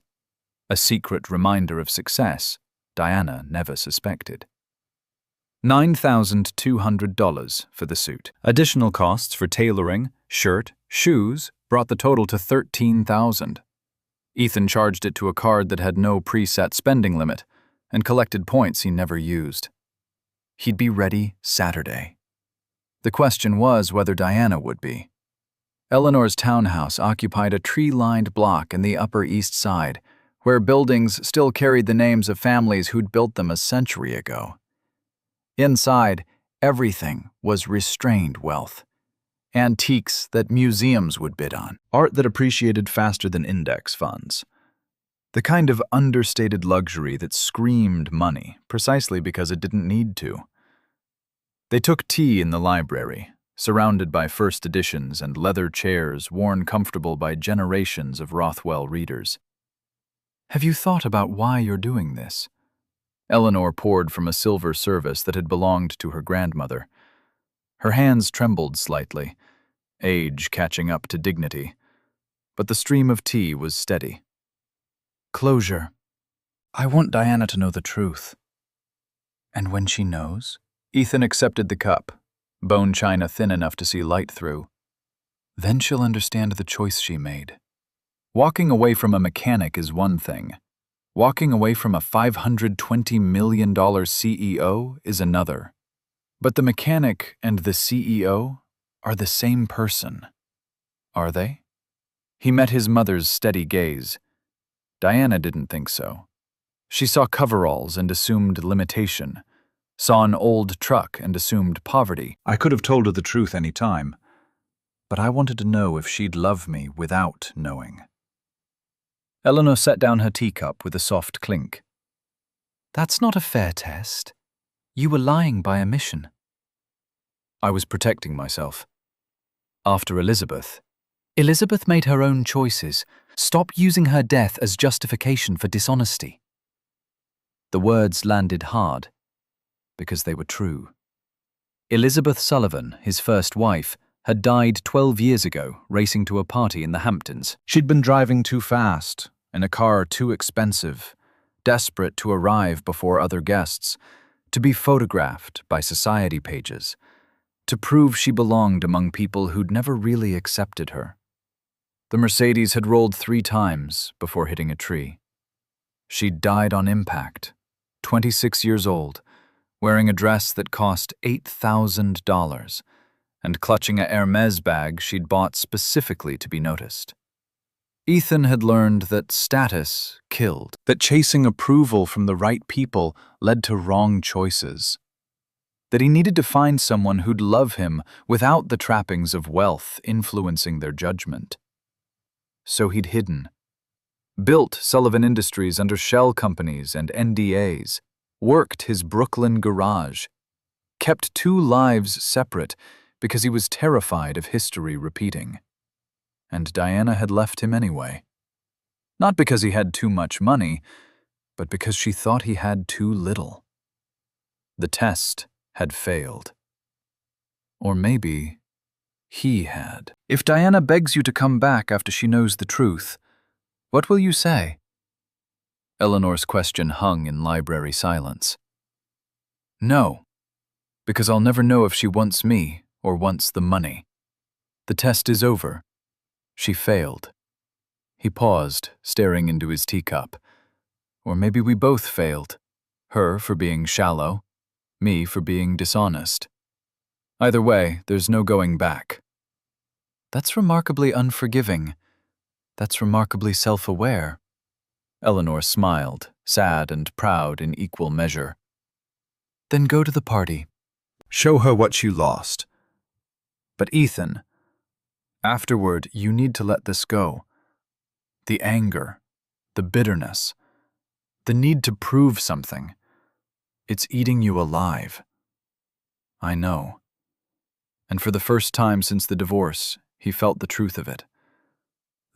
a secret reminder of success Diana never suspected. $9,200 for the suit. Additional costs for tailoring, shirt, shoes brought the total to $13,000. Ethan charged it to a card that had no preset spending limit and collected points he never used. He'd be ready Saturday. The question was whether Diana would be. Eleanor's townhouse occupied a tree-lined block in the Upper East Side, where buildings still carried the names of families who'd built them a century ago. Inside, everything was restrained wealth. Antiques that museums would bid on. Art that appreciated faster than index funds. The kind of understated luxury that screamed money precisely because it didn't need to. They took tea in the library, surrounded by first editions and leather chairs worn comfortable by generations of Rothwell readers. Have you thought about why you're doing this? Eleanor poured from a silver service that had belonged to her grandmother. Her hands trembled slightly, age catching up to dignity, but the stream of tea was steady. Closure. I want Diana to know the truth. And when she knows? Ethan accepted the cup, bone china thin enough to see light through. Then she'll understand the choice she made. Walking away from a mechanic is one thing. Walking away from a $520 million CEO is another. But the mechanic and the CEO are the same person. Are they? He met his mother's steady gaze. Diana didn't think so. She saw coveralls and assumed limitation, saw an old truck and assumed poverty. I could have told her the truth any time, but I wanted to know if she'd love me without knowing. Eleanor set down her teacup with a soft clink. That's not a fair test. You were lying by omission. I was protecting myself. After Elizabeth made her own choices. Stop using her death as justification for dishonesty. The words landed hard, because they were true. Elizabeth Sullivan, his first wife, had died 12 years ago racing to a party in the Hamptons. She'd been driving too fast, in a car too expensive, desperate to arrive before other guests, to be photographed by society pages, to prove she belonged among people who'd never really accepted her. The Mercedes had rolled 3 times before hitting a tree. She'd died on impact, 26 years old, wearing a dress that cost $8,000 and clutching a Hermes bag she'd bought specifically to be noticed. Ethan had learned that status killed, that chasing approval from the right people led to wrong choices, that he needed to find someone who'd love him without the trappings of wealth influencing their judgment. So he'd hidden, built Sullivan Industries under shell companies and NDAs, worked his Brooklyn garage, kept 2 lives separate because he was terrified of history repeating. And Diana had left him anyway. Not because he had too much money, but because she thought he had too little. The test had failed. Or maybe he had. If Diana begs you to come back after she knows the truth, what will you say? Eleanor's question hung in library silence. No, because I'll never know if she wants me or wants the money. The test is over. She failed. He paused, staring into his teacup. Or maybe we both failed. Her for being shallow, me for being dishonest. Either way, there's no going back. That's remarkably unforgiving. That's remarkably self-aware. Eleanor smiled, sad and proud in equal measure. Then go to the party. Show her what you lost. But Ethan, afterward, you need to let this go. The anger, the bitterness, the need to prove something. It's eating you alive. I know. And for the first time since the divorce, he felt the truth of it.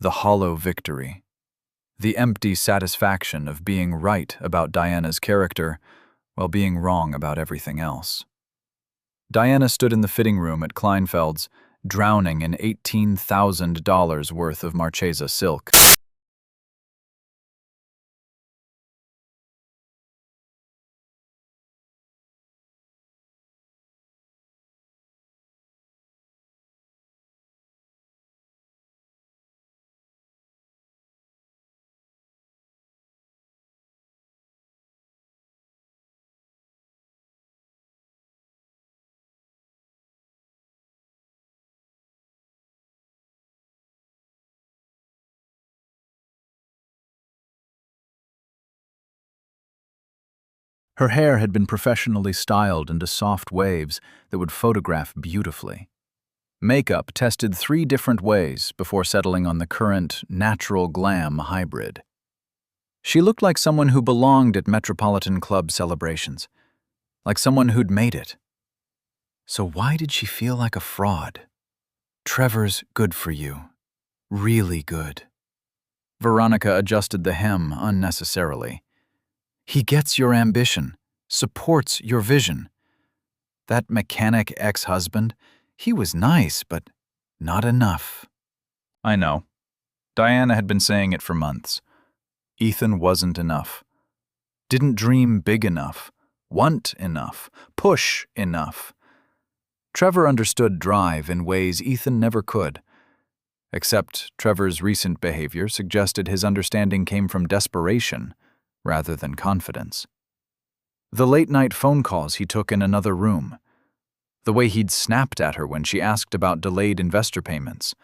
The hollow victory. The empty satisfaction of being right about Diana's character while being wrong about everything else. Diana stood in the fitting room at Kleinfeld's, drowning in $18,000 worth of Marchesa silk. Her hair had been professionally styled into soft waves that would photograph beautifully. Makeup tested 3 different ways before settling on the current natural glam hybrid. She looked like someone who belonged at Metropolitan Club celebrations, like someone who'd made it. So why did she feel like a fraud? Trevor's good for you. Really good. Veronica adjusted the hem unnecessarily. He gets your ambition, supports your vision. That mechanic ex-husband, he was nice, but not enough. I know. Diana had been saying it for months. Ethan wasn't enough. Didn't dream big enough, want enough, push enough. Trevor understood drive in ways Ethan never could. Except Trevor's recent behavior suggested his understanding came from desperation rather than confidence. The late-night phone calls he took in another room. The way he'd snapped at her when she asked about delayed investor payments.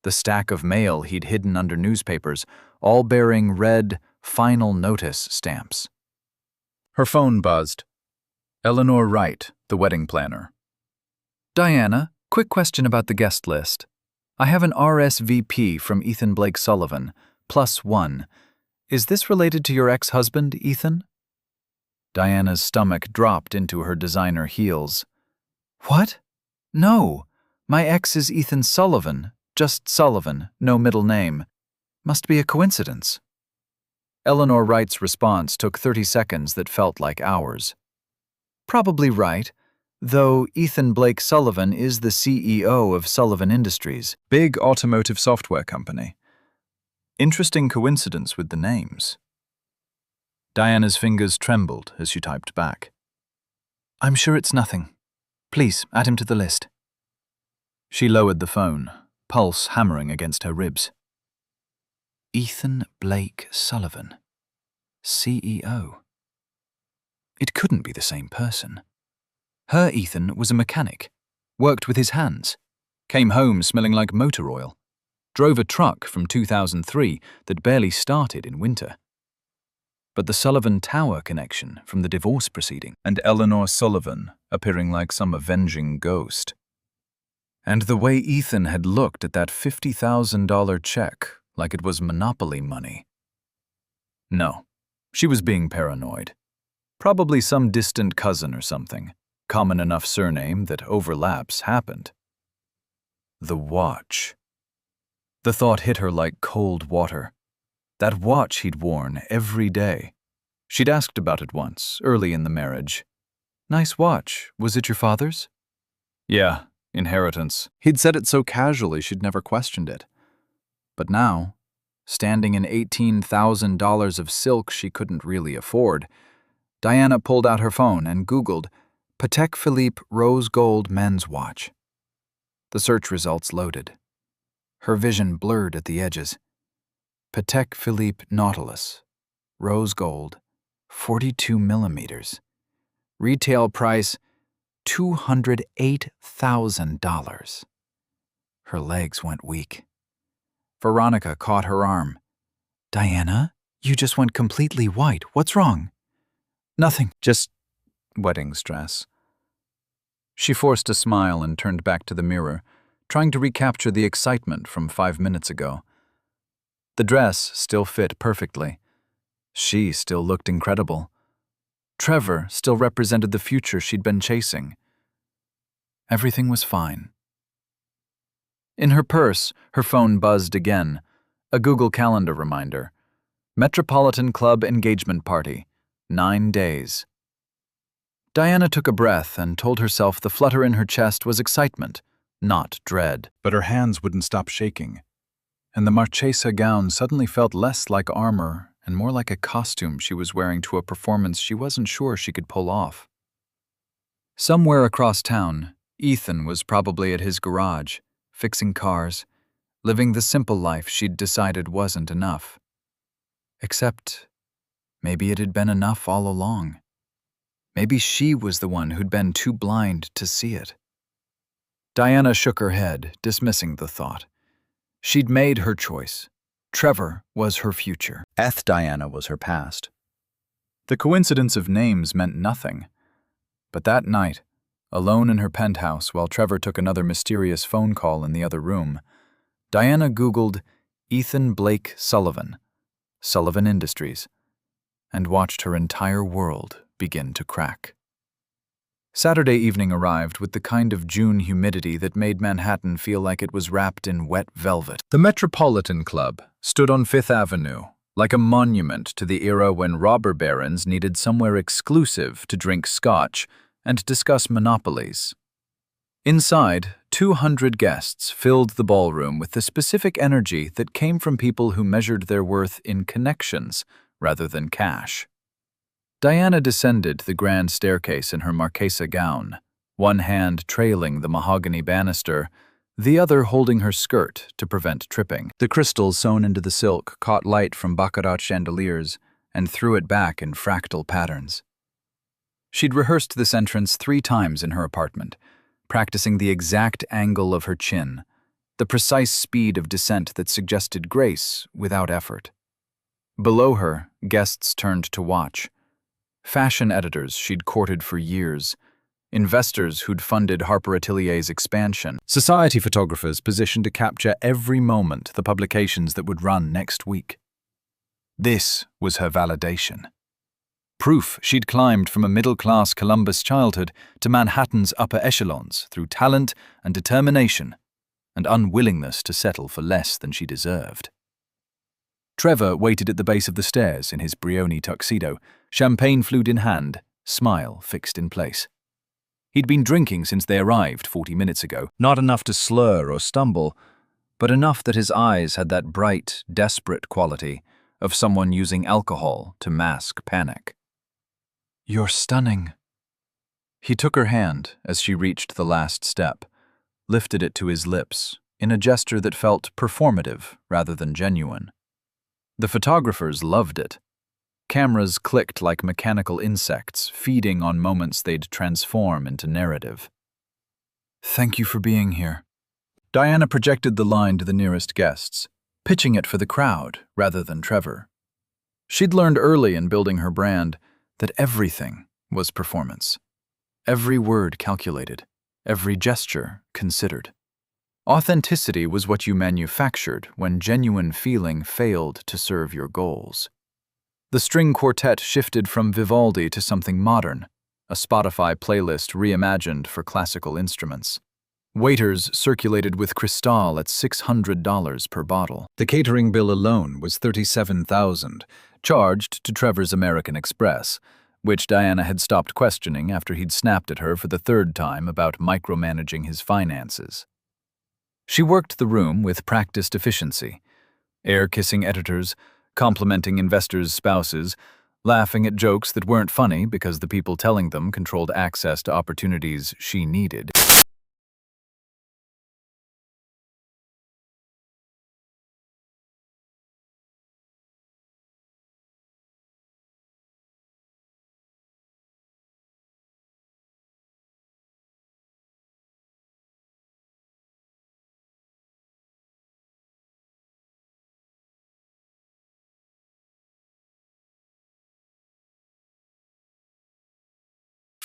The stack of mail he'd hidden under newspapers, all bearing red "Final Notice" stamps. Her phone buzzed. Eleanor Wright, the wedding planner. Diana, quick question about the guest list. I have an RSVP from Ethan Blake Sullivan, +1. Is this related to your ex-husband, Ethan? Diana's stomach dropped into her designer heels. What? No. My ex is Ethan Sullivan, just Sullivan, no middle name. Must be a coincidence. Eleanor Wright's response took 30 seconds that felt like hours. Probably right, though Ethan Blake Sullivan is the CEO of Sullivan Industries, big automotive software company. Interesting coincidence with the names. Diana's fingers trembled as she typed back. I'm sure it's nothing. Please, add him to the list. She lowered the phone, pulse hammering against her ribs. Ethan Blake Sullivan, CEO. It couldn't be the same person. Her Ethan was a mechanic, worked with his hands, came home smelling like motor oil, drove a truck from 2003 that barely started in winter. But the Sullivan Tower connection from the divorce proceeding, and Eleanor Sullivan appearing like some avenging ghost. And the way Ethan had looked at that $50,000 check like it was Monopoly money. No, she was being paranoid. Probably some distant cousin or something, common enough surname that overlaps happened. The watch. The thought hit her like cold water. That watch he'd worn every day. She'd asked about it once, early in the marriage. Nice watch. Was it your father's? Yeah, inheritance. He'd said it so casually she'd never questioned it. But now, standing in $18,000 of silk she couldn't really afford, Diana pulled out her phone and Googled Patek Philippe rose gold men's watch. The search results loaded. Her vision blurred at the edges. Patek Philippe Nautilus. rose gold, 42 millimeters. Retail price, $208,000. Her legs went weak. Veronica caught her arm. Diana, you just went completely white. What's wrong? Nothing, just wedding stress. She forced a smile and turned back to the mirror, trying to recapture the excitement from 5 minutes ago. The dress still fit perfectly. She still looked incredible. Trevor still represented the future she'd been chasing. Everything was fine. In her purse, her phone buzzed again. A Google Calendar reminder. Metropolitan Club engagement party. 9 days. Diana took a breath and told herself the flutter in her chest was excitement, not dread. But her hands wouldn't stop shaking, and the Marchesa gown suddenly felt less like armor and more like a costume she was wearing to a performance she wasn't sure she could pull off. Somewhere across town, Ethan was probably at his garage, fixing cars, living the simple life she'd decided wasn't enough. Except, maybe it had been enough all along. Maybe she was the one who'd been too blind to see it. Diana shook her head, dismissing the thought. She'd made her choice. Trevor was her future. Diana was her past. The coincidence of names meant nothing. But that night, alone in her penthouse while Trevor took another mysterious phone call in the other room, Diana Googled Ethan Blake Sullivan, Sullivan Industries, and watched her entire world begin to crack. Saturday evening arrived with the kind of June humidity that made Manhattan feel like it was wrapped in wet velvet. The Metropolitan Club stood on Fifth Avenue, like a monument to the era when robber barons needed somewhere exclusive to drink scotch and discuss monopolies. Inside, 200 guests filled the ballroom with the specific energy that came from people who measured their worth in connections rather than cash. Diana descended the grand staircase in her Marchesa gown, one hand trailing the mahogany banister, the other holding her skirt to prevent tripping. The crystals sewn into the silk caught light from baccarat chandeliers and threw it back in fractal patterns. She'd rehearsed this entrance 3 times in her apartment, practicing the exact angle of her chin, the precise speed of descent that suggested grace without effort. Below her, guests turned to watch. Fashion editors she'd courted for years, investors who'd funded Harper Atelier's expansion, society photographers positioned to capture every moment the publications that would run next week. This was her validation. Proof she'd climbed from a middle-class Columbus childhood to Manhattan's upper echelons through talent and determination and unwillingness to settle for less than she deserved. Trevor waited at the base of the stairs in his Brioni tuxedo, champagne flute in hand, smile fixed in place. He'd been drinking since they arrived 40 minutes ago, not enough to slur or stumble, but enough that his eyes had that bright, desperate quality of someone using alcohol to mask panic. "You're stunning." He took her hand as she reached the last step, lifted it to his lips in a gesture that felt performative rather than genuine. The photographers loved it. Cameras clicked like mechanical insects, feeding on moments they'd transform into narrative. "Thank you for being here." Diana projected the line to the nearest guests, pitching it for the crowd rather than Trevor. She'd learned early in building her brand that everything was performance. Every word calculated, every gesture considered. Authenticity was what you manufactured when genuine feeling failed to serve your goals. The string quartet shifted from Vivaldi to something modern, a Spotify playlist reimagined for classical instruments. Waiters circulated with Cristal at $600 per bottle. The catering bill alone was $37,000, charged to Trevor's American Express, which Diana had stopped questioning after he'd snapped at her for the 3rd time about micromanaging his finances. She worked the room with practiced efficiency, air-kissing editors, complimenting investors' spouses, laughing at jokes that weren't funny because the people telling them controlled access to opportunities she needed.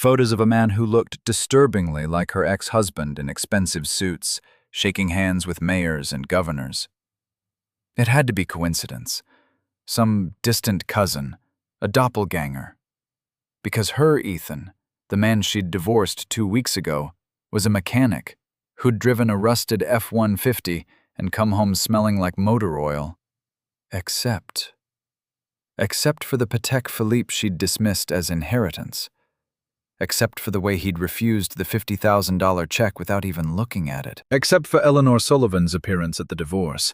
Photos of a man who looked disturbingly like her ex-husband in expensive suits, shaking hands with mayors and governors. It had to be coincidence. Some distant cousin, a doppelganger. Because her Ethan, the man she'd divorced 2 weeks ago, was a mechanic who'd driven a rusted F-150 and come home smelling like motor oil. Except for the Patek Philippe she'd dismissed as inheritance. Except for the way he'd refused the $50,000 check without even looking at it. Except for Eleanor Sullivan's appearance at the divorce,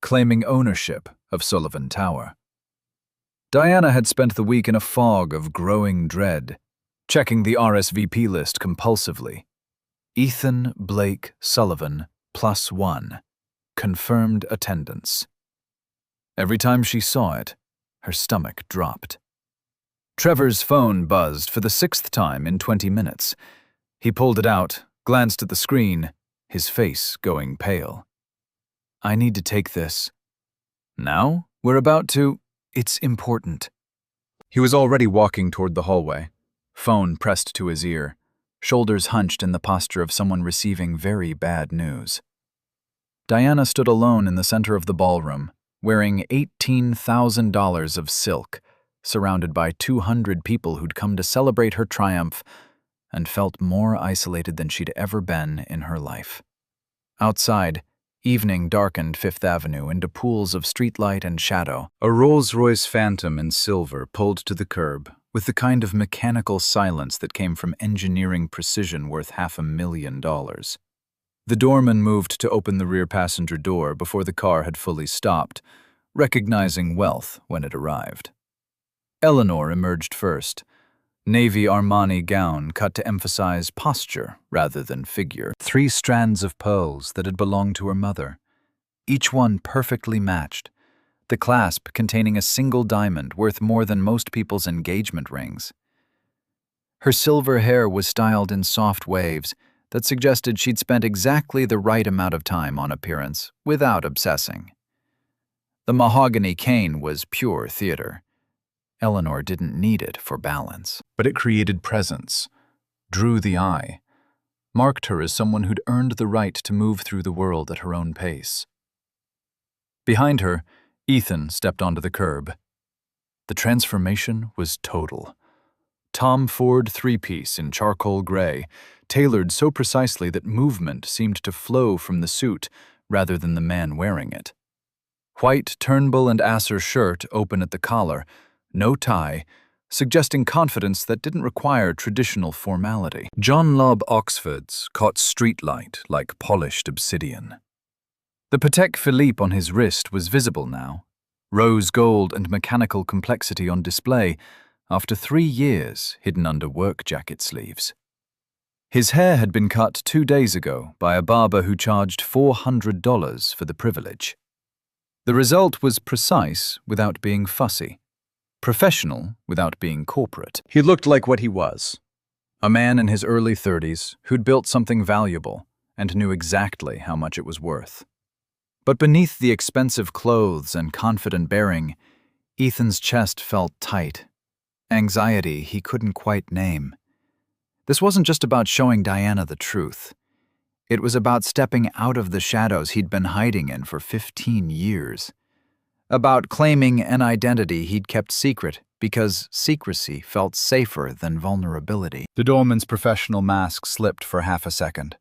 claiming ownership of Sullivan Tower. Diana had spent the week in a fog of growing dread, checking the RSVP list compulsively. Ethan Blake Sullivan +1. Confirmed attendance. Every time she saw it, her stomach dropped. Trevor's phone buzzed for the 6th time in 20 minutes. He pulled it out, glanced at the screen, his face going pale. "I need to take this." "Now? We're about to—" "It's important." He was already walking toward the hallway, phone pressed to his ear, shoulders hunched in the posture of someone receiving very bad news. Diana stood alone in the center of the ballroom, wearing $18,000 of silk, surrounded by 200 people who'd come to celebrate her triumph, and felt more isolated than she'd ever been in her life. Outside, evening darkened Fifth Avenue into pools of streetlight and shadow. A Rolls-Royce Phantom in silver pulled to the curb, with the kind of mechanical silence that came from engineering precision worth $500,000. The doorman moved to open the rear passenger door before the car had fully stopped, recognizing wealth when it arrived. Eleanor emerged first, navy Armani gown cut to emphasize posture rather than figure. 3 strands of pearls that had belonged to her mother, each one perfectly matched, the clasp containing a single diamond worth more than most people's engagement rings. Her silver hair was styled in soft waves that suggested she'd spent exactly the right amount of time on appearance without obsessing. The mahogany cane was pure theater. Eleanor didn't need it for balance. But it created presence, drew the eye, marked her as someone who'd earned the right to move through the world at her own pace. Behind her, Ethan stepped onto the curb. The transformation was total. Tom Ford 3-piece in charcoal gray, tailored so precisely that movement seemed to flow from the suit rather than the man wearing it. White Turnbull and Asser shirt open at the collar, no tie, suggesting confidence that didn't require traditional formality. John Lobb Oxfords caught streetlight like polished obsidian. The Patek Philippe on his wrist was visible now, rose gold and mechanical complexity on display after 3 years hidden under work jacket sleeves. His hair had been cut 2 days ago by a barber who charged $400 for the privilege. The result was precise without being fussy. Professional without being corporate. He looked like what he was, a man in his early 30s who'd built something valuable and knew exactly how much it was worth. But beneath the expensive clothes and confident bearing, Ethan's chest felt tight, anxiety he couldn't quite name. This wasn't just about showing Diana the truth. It was about stepping out of the shadows he'd been hiding in for 15 years. About claiming an identity he'd kept secret because secrecy felt safer than vulnerability. The doorman's professional mask slipped for half a second.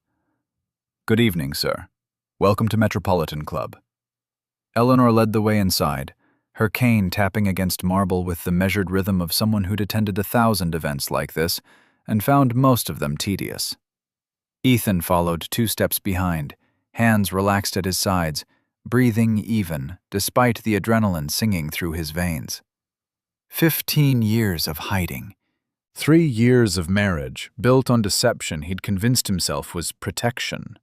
"Good evening, sir. Welcome to Metropolitan Club." Eleanor led the way inside, her cane tapping against marble with the measured rhythm of someone who'd attended 1,000 events like this and found most of them tedious. Ethan followed 2 steps behind, hands relaxed at his sides, breathing even despite the adrenaline singing through his veins. 15 years of hiding. 3 years of marriage built on deception he'd convinced himself was protection.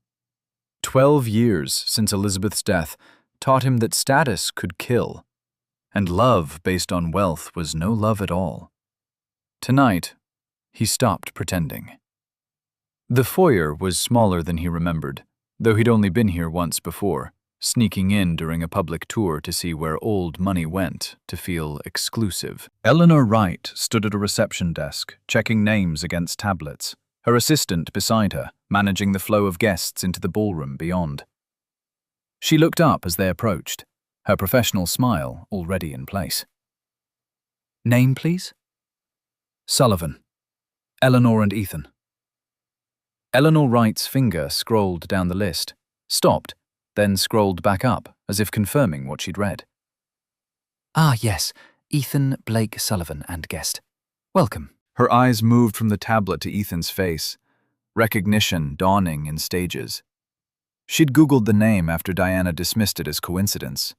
12 years since Elizabeth's death taught him that status could kill, and love based on wealth was no love at all. Tonight, he stopped pretending. The foyer was smaller than he remembered, though he'd only been here once before. sneaking in during a public tour to see where old money went to feel exclusive. Eleanor Wright stood at a reception desk, checking names against tablets, her assistant beside her, managing the flow of guests into the ballroom beyond. She looked up as they approached, her professional smile already in place. "Name, please?" "Sullivan. Eleanor and Ethan." Eleanor Wright's finger scrolled down the list, stopped, then scrolled back up, as if confirming what she'd read. "Ah, yes, Ethan Blake Sullivan and guest. Welcome." Her eyes moved from the tablet to Ethan's face, recognition dawning in stages. She'd Googled the name after Diana dismissed it as coincidence,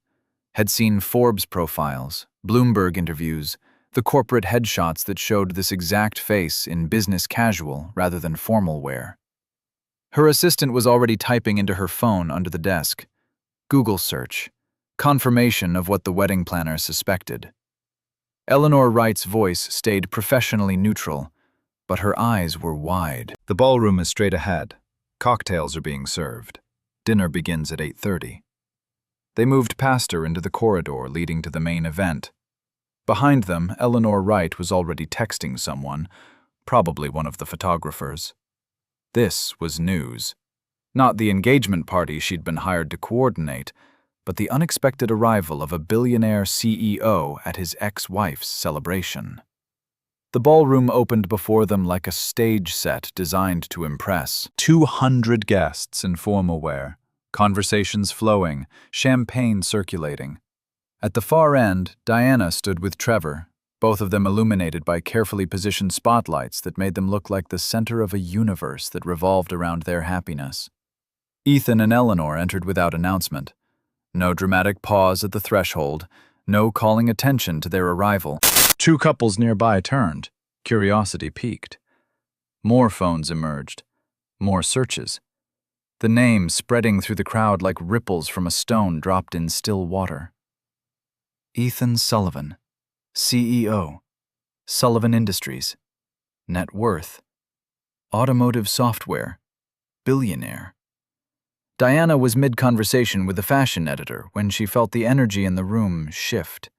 had seen Forbes profiles, Bloomberg interviews, the corporate headshots that showed this exact face in business casual rather than formal wear. Her assistant was already typing into her phone under the desk. Google search. Confirmation of what the wedding planner suspected. Eleanor Wright's voice stayed professionally neutral, but her eyes were wide. "The ballroom is straight ahead. Cocktails are being served. Dinner begins at 8:30. They moved past her into the corridor leading to the main event. Behind them, Eleanor Wright was already texting someone, probably one of the photographers. This was news. Not the engagement party she'd been hired to coordinate, but the unexpected arrival of a billionaire CEO at his ex-wife's celebration. The ballroom opened before them like a stage set designed to impress. 200 guests in formal wear, conversations flowing, champagne circulating. At the far end, Diana stood with Trevor, both of them illuminated by carefully positioned spotlights that made them look like the center of a universe that revolved around their happiness. Ethan and Eleanor entered without announcement. No dramatic pause at the threshold, no calling attention to their arrival. Two couples nearby turned, curiosity piqued. More phones emerged, more searches. The names spreading through the crowd like ripples from a stone dropped in still water. Ethan Sullivan, CEO, Sullivan Industries, net worth, automotive software, billionaire. Diana was mid-conversation with the fashion editor when she felt the energy in the room shift.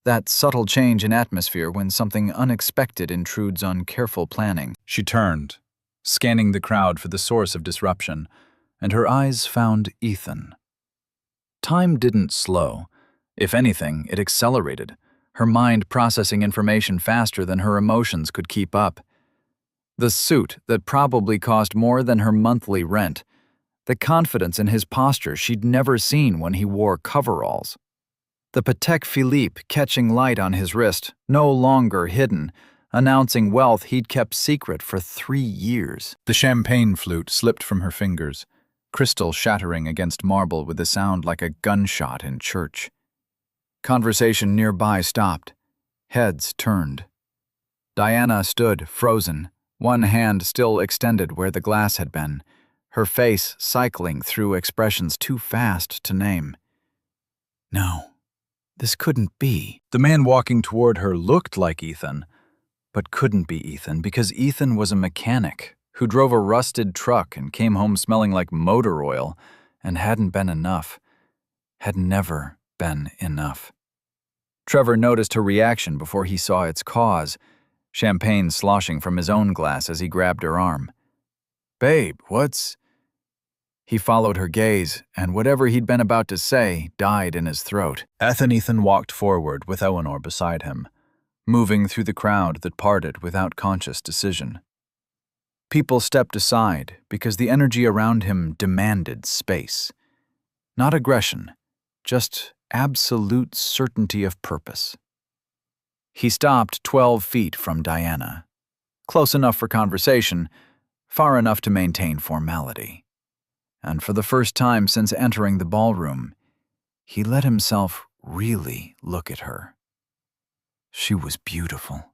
That subtle change in atmosphere when something unexpected intrudes on careful planning. She turned, scanning the crowd for the source of disruption, and her eyes found Ethan. Time didn't slow. If anything, it accelerated, her mind processing information faster than her emotions could keep up. The suit that probably cost more than her monthly rent, the confidence in his posture she'd never seen when he wore coveralls. The Patek Philippe catching light on his wrist, no longer hidden, announcing wealth he'd kept secret for 3 years. The champagne flute slipped from her fingers, crystal shattering against marble with a sound like a gunshot in church. Conversation nearby stopped. Heads turned. Diana stood, frozen, one hand still extended where the glass had been, her face cycling through expressions too fast to name. No, this couldn't be. The man walking toward her looked like Ethan, but couldn't be Ethan because Ethan was a mechanic who drove a rusted truck and came home smelling like motor oil and hadn't been enough. Had never been enough. Trevor noticed her reaction before he saw its cause, champagne sloshing from his own glass as he grabbed her arm. "Babe, what's—" He followed her gaze, and whatever he'd been about to say died in his throat. Ethan walked forward with Eleanor beside him, moving through the crowd that parted without conscious decision. People stepped aside because the energy around him demanded space. Not aggression, just absolute certainty of purpose. He stopped 12 feet from Diana, close enough for conversation, far enough to maintain formality. And for the first time since entering the ballroom, he let himself really look at her. She was beautiful.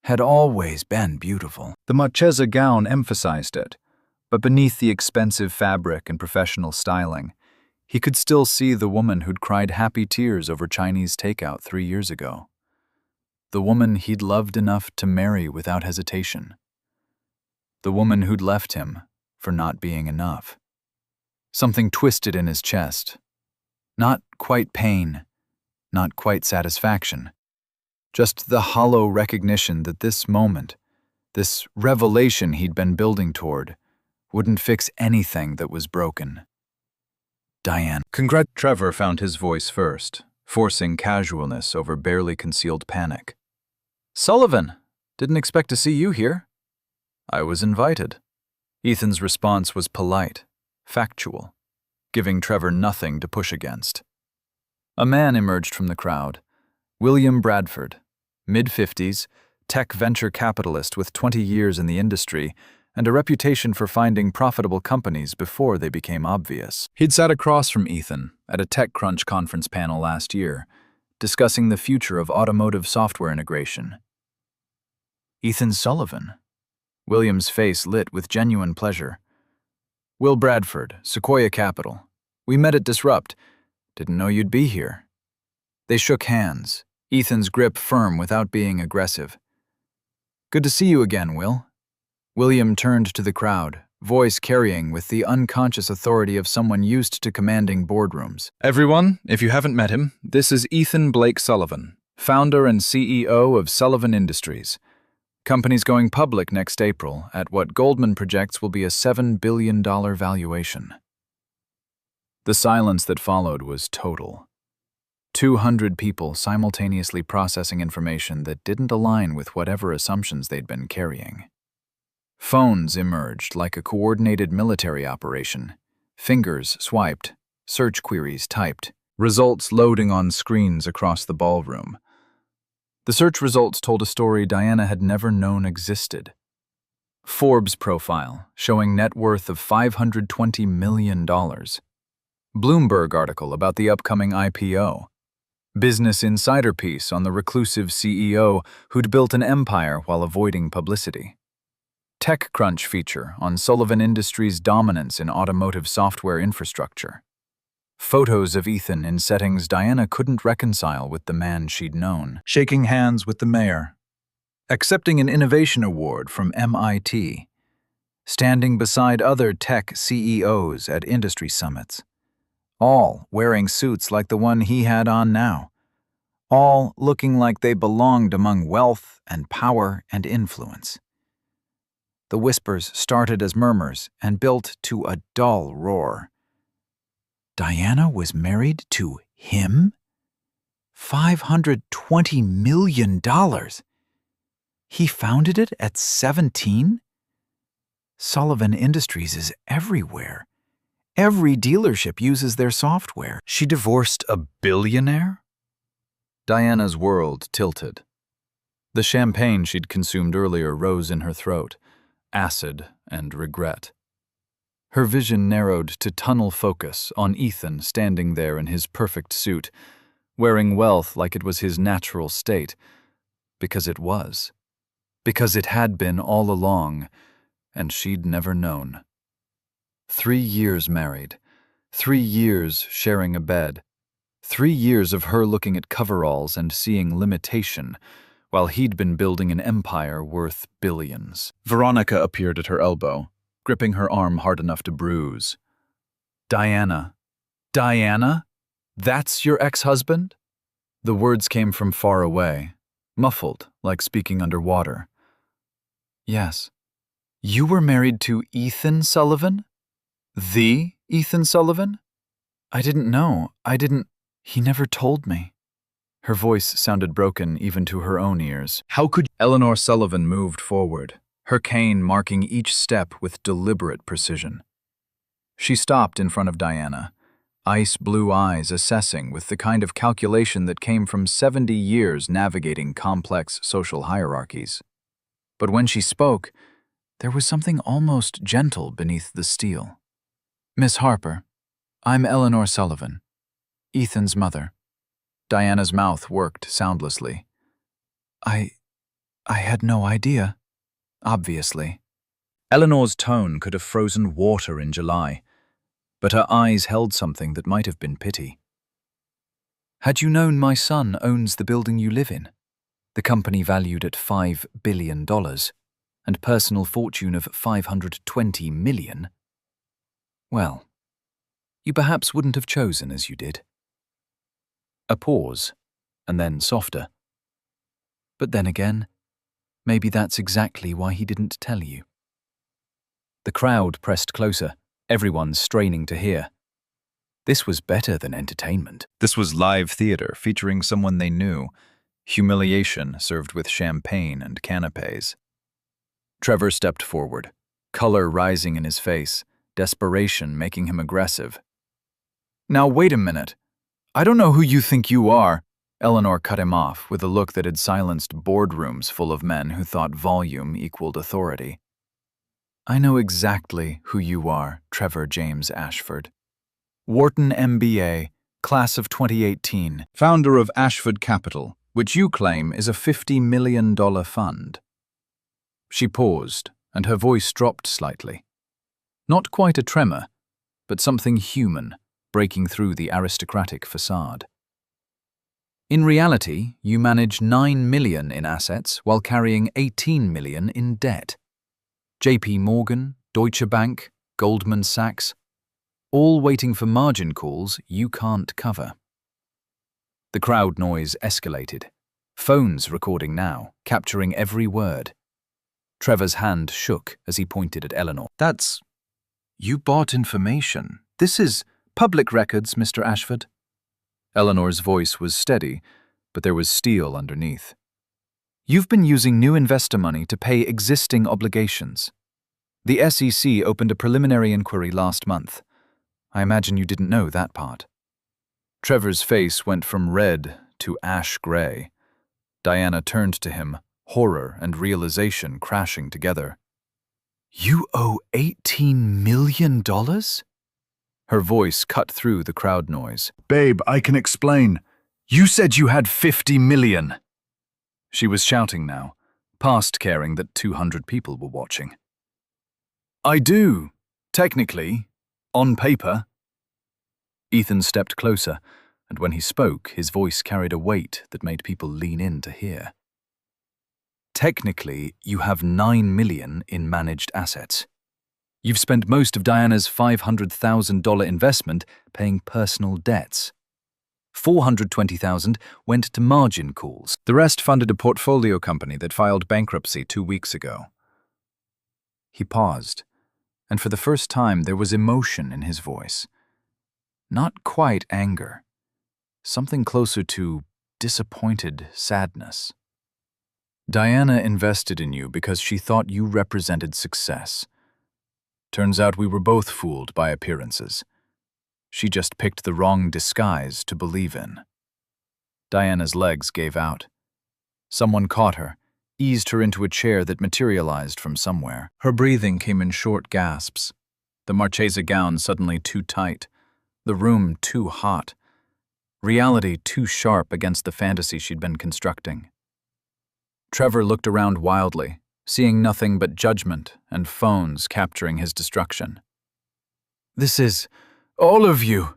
Had always been beautiful. The Marchesa gown emphasized it, but beneath the expensive fabric and professional styling, he could still see the woman who'd cried happy tears over Chinese takeout 3 years ago. The woman he'd loved enough to marry without hesitation. The woman who'd left him for not being enough. Something twisted in his chest. Not quite pain, not quite satisfaction. Just the hollow recognition that this moment, this revelation he'd been building toward, wouldn't fix anything that was broken. Diane. Trevor found his voice first, forcing casualness over barely concealed panic. Sullivan, didn't expect to see you here. I was invited. Ethan's response was polite, factual, giving Trevor nothing to push against. A man emerged from the crowd. William Bradford, mid-50s, tech venture capitalist with 20 years in the industry and a reputation for finding profitable companies before they became obvious. He'd sat across from Ethan at a TechCrunch conference panel last year, discussing the future of automotive software integration. Ethan Sullivan. William's face lit with genuine pleasure. Will Bradford, Sequoia Capital. We met at Disrupt. Didn't know you'd be here. They shook hands, Ethan's grip firm without being aggressive. Good to see you again, Will. William turned to the crowd, voice carrying with the unconscious authority of someone used to commanding boardrooms. Everyone, if you haven't met him, this is Ethan Blake Sullivan, founder and CEO of Sullivan Industries. Company's going public next April at what Goldman projects will be a $7 billion valuation. The silence that followed was total. 200 people simultaneously processing information that didn't align with whatever assumptions they'd been carrying. Phones emerged like a coordinated military operation. Fingers swiped, search queries typed, results loading on screens across the ballroom. The search results told a story Diana had never known existed. Forbes profile showing net worth of $520 million. Bloomberg article about the upcoming IPO. Business Insider piece on the reclusive CEO who'd built an empire while avoiding publicity. TechCrunch feature on Sullivan Industries' dominance in automotive software infrastructure. Photos of Ethan in settings Diana couldn't reconcile with the man she'd known. Shaking hands with the mayor. Accepting an innovation award from MIT. Standing beside other tech CEOs at industry summits. All wearing suits like the one he had on now. All looking like they belonged among wealth and power and influence. The whispers started as murmurs and built to a dull roar. Diana was married to him? $520 million. He founded it at 17? Sullivan Industries is everywhere. Every dealership uses their software. She divorced a billionaire? Diana's world tilted. The champagne she'd consumed earlier rose in her throat, acid and regret. Her vision narrowed to tunnel focus on Ethan standing there in his perfect suit, wearing wealth like it was his natural state, because it was. Because it had been all along, and she'd never known. 3 years married, 3 years sharing a bed, 3 years of her looking at coveralls and seeing limitation, while he'd been building an empire worth billions. Veronica appeared at her elbow, gripping her arm hard enough to bruise. Diana. Diana? That's your ex-husband? The words came from far away, muffled like speaking underwater. Yes. You were married to Ethan Sullivan? The Ethan Sullivan? I didn't know. He never told me. Her voice sounded broken even to her own ears. How could Eleanor Sullivan moved forward, her cane marking each step with deliberate precision. She stopped in front of Diana, ice-blue eyes assessing with the kind of calculation that came from 70 years navigating complex social hierarchies. But when she spoke, there was something almost gentle beneath the steel. Miss Harper, I'm Eleanor Sullivan, Ethan's mother. Diana's mouth worked soundlessly. I had no idea, obviously. Eleanor's tone could have frozen water in July, but her eyes held something that might have been pity. Had you known my son owns the building you live in? The company valued at $5 billion, and personal fortune of $520 million? Well, you perhaps wouldn't have chosen as you did. A pause, and then softer. But then again, maybe that's exactly why he didn't tell you. The crowd pressed closer, everyone straining to hear. This was better than entertainment. This was live theater featuring someone they knew, humiliation served with champagne and canapes. Trevor stepped forward, color rising in his face, desperation making him aggressive. Now wait a minute. I don't know who you think you are. Eleanor cut him off with a look that had silenced boardrooms full of men who thought volume equaled authority. I know exactly who you are, Trevor James Ashford. Wharton MBA, class of 2018. Founder of Ashford Capital, which you claim is a $50 million fund. She paused, and her voice dropped slightly. Not quite a tremor, but something human, breaking through the aristocratic facade. In reality, you manage $9 million in assets while carrying $18 million in debt. JP Morgan, Deutsche Bank, Goldman Sachs, all waiting for margin calls you can't cover. The crowd noise escalated. Phones recording now, capturing every word. Trevor's hand shook as he pointed at Eleanor. You bought information. This is public records, Mr. Ashford. Eleanor's voice was steady, but there was steel underneath. You've been using new investor money to pay existing obligations. The SEC opened a preliminary inquiry last month. I imagine you didn't know that part. Trevor's face went from red to ash gray. Diana turned to him, horror and realization crashing together. You owe $18 million? Her voice cut through the crowd noise. Babe, I can explain. You said you had $50 million. She was shouting now, past caring that 200 people were watching. I do, technically, on paper. Ethan stepped closer, and when he spoke, his voice carried a weight that made people lean in to hear. Technically, you have $9 million in managed assets. You've spent most of Diana's $500,000 investment paying personal debts. $420,000 went to margin calls. The rest funded a portfolio company that filed bankruptcy 2 weeks ago. He paused, and for the first time there was emotion in his voice. Not quite anger. Something closer to disappointed sadness. Diana invested in you because she thought you represented success. Turns out we were both fooled by appearances. She just picked the wrong disguise to believe in. Diana's legs gave out. Someone caught her, eased her into a chair that materialized from somewhere. Her breathing came in short gasps. The Marchesa gown suddenly too tight. The room too hot. Reality too sharp against the fantasy she'd been constructing. Trevor looked around wildly, seeing nothing but judgment and phones capturing his destruction. This is all of you.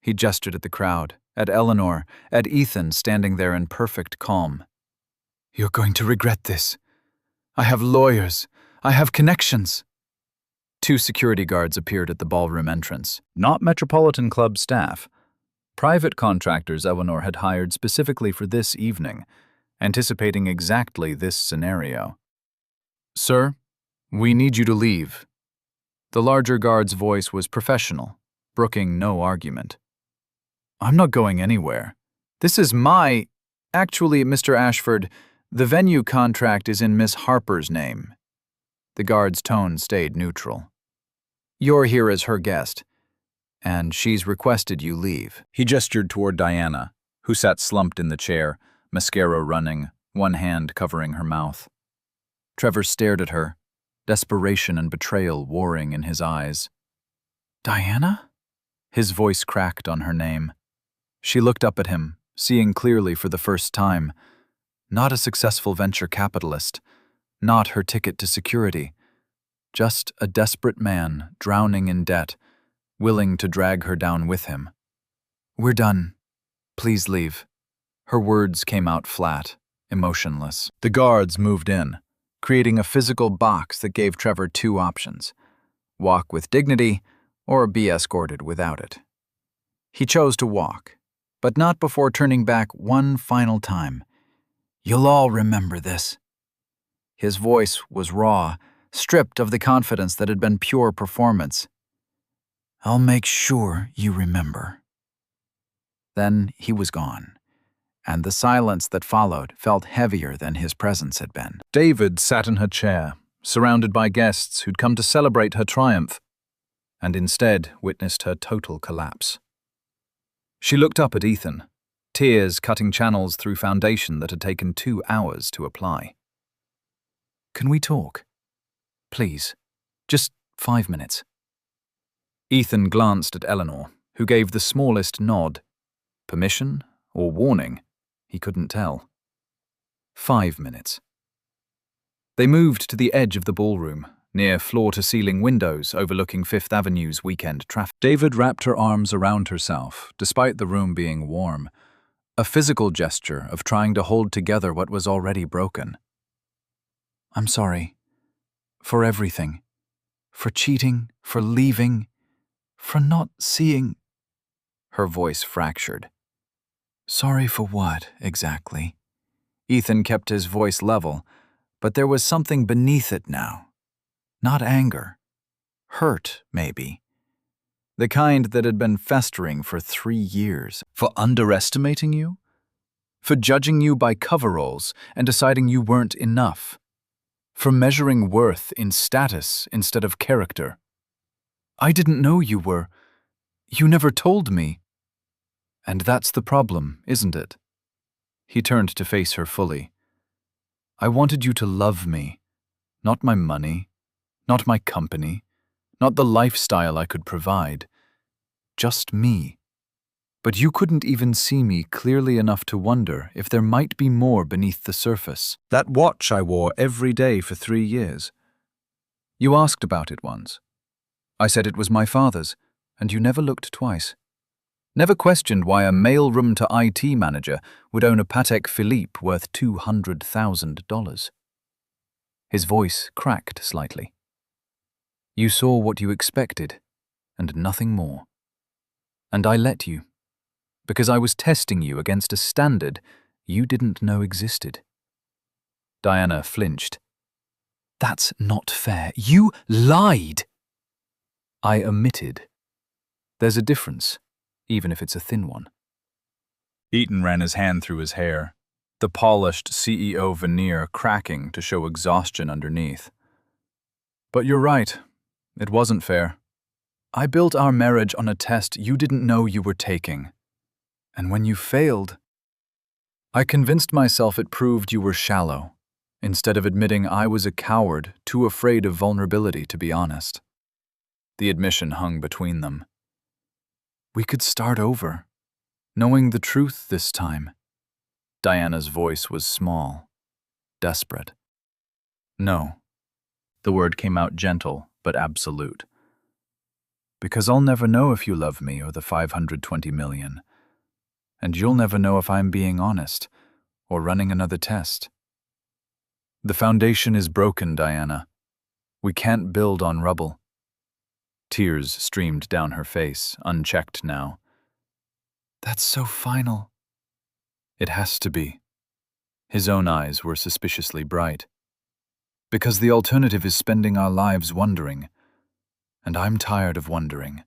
He gestured at the crowd, at Eleanor, at Ethan standing there in perfect calm. You're going to regret this. I have lawyers. I have connections. 2 security guards appeared at the ballroom entrance, not Metropolitan Club staff. Private contractors Eleanor had hired specifically for this evening, anticipating exactly this scenario. Sir, we need you to leave. The larger guard's voice was professional, brooking no argument. I'm not going anywhere. This is my... Actually, Mr. Ashford, the venue contract is in Miss Harper's name. The guard's tone stayed neutral. You're here as her guest, and she's requested you leave. He gestured toward Diana, who sat slumped in the chair, mascara running, one hand covering her mouth. Trevor stared at her, desperation and betrayal warring in his eyes. Diana? His voice cracked on her name. She looked up at him, seeing clearly for the first time. Not a successful venture capitalist, not her ticket to security. Just a desperate man drowning in debt, willing to drag her down with him. We're done. Please leave. Her words came out flat, emotionless. The guards moved in, creating a physical box that gave Trevor 2 options: walk with dignity or be escorted without it. He chose to walk, but not before turning back one final time. "You'll all remember this." His voice was raw, stripped of the confidence that had been pure performance. "I'll make sure you remember." Then he was gone, and the silence that followed felt heavier than his presence had been. David sat in her chair, surrounded by guests who'd come to celebrate her triumph, and instead witnessed her total collapse. She looked up at Ethan, tears cutting channels through foundation that had taken 2 hours to apply. "Can we talk? Please, just 5 minutes." Ethan glanced at Eleanor, who gave the smallest nod. Permission or warning? He couldn't tell. 5 minutes. They moved to the edge of the ballroom, near floor-to-ceiling windows overlooking Fifth Avenue's weekend traffic. David wrapped her arms around herself, despite the room being warm, a physical gesture of trying to hold together what was already broken. "I'm sorry. For everything. For cheating, for leaving, for not seeing." Her voice fractured. "Sorry for what, exactly?" Ethan kept his voice level, but there was something beneath it now. Not anger. Hurt, maybe. The kind that had been festering for 3 years. For underestimating you? For judging you by coveralls and deciding you weren't enough? For measuring worth in status instead of character? "I didn't know you were. You never told me." And that's the problem, isn't it? He turned to face her fully. "I wanted you to love me, not my money, not my company, not the lifestyle I could provide. Just me. But you couldn't even see me clearly enough to wonder if there might be more beneath the surface. That watch I wore every day for 3 years. You asked about it once. I said it was my father's, and you never looked twice. Never questioned why a mailroom to IT manager would own a Patek Philippe worth $200,000. His voice cracked slightly. You saw what you expected, and nothing more. And I let you, because I was testing you against a standard you didn't know existed." Diana flinched. "That's not fair. You lied!" "I omitted. There's a difference, even if it's a thin one." Eaton ran his hand through his hair, the polished CEO veneer cracking to show exhaustion underneath. "But you're right. It wasn't fair. I built our marriage on a test you didn't know you were taking. And when you failed, I convinced myself it proved you were shallow, instead of admitting I was a coward too afraid of vulnerability to be honest." The admission hung between them. "We could start over, knowing the truth this time." Diana's voice was small, desperate. "No." The word came out gentle but absolute. "Because I'll never know if you love me or the 520 million. And you'll never know if I'm being honest or running another test. The foundation is broken, Diana. We can't build on rubble." Tears streamed down her face, unchecked now. "That's so final." "It has to be." His own eyes were suspiciously bright. "Because the alternative is spending our lives wondering. And I'm tired of wondering.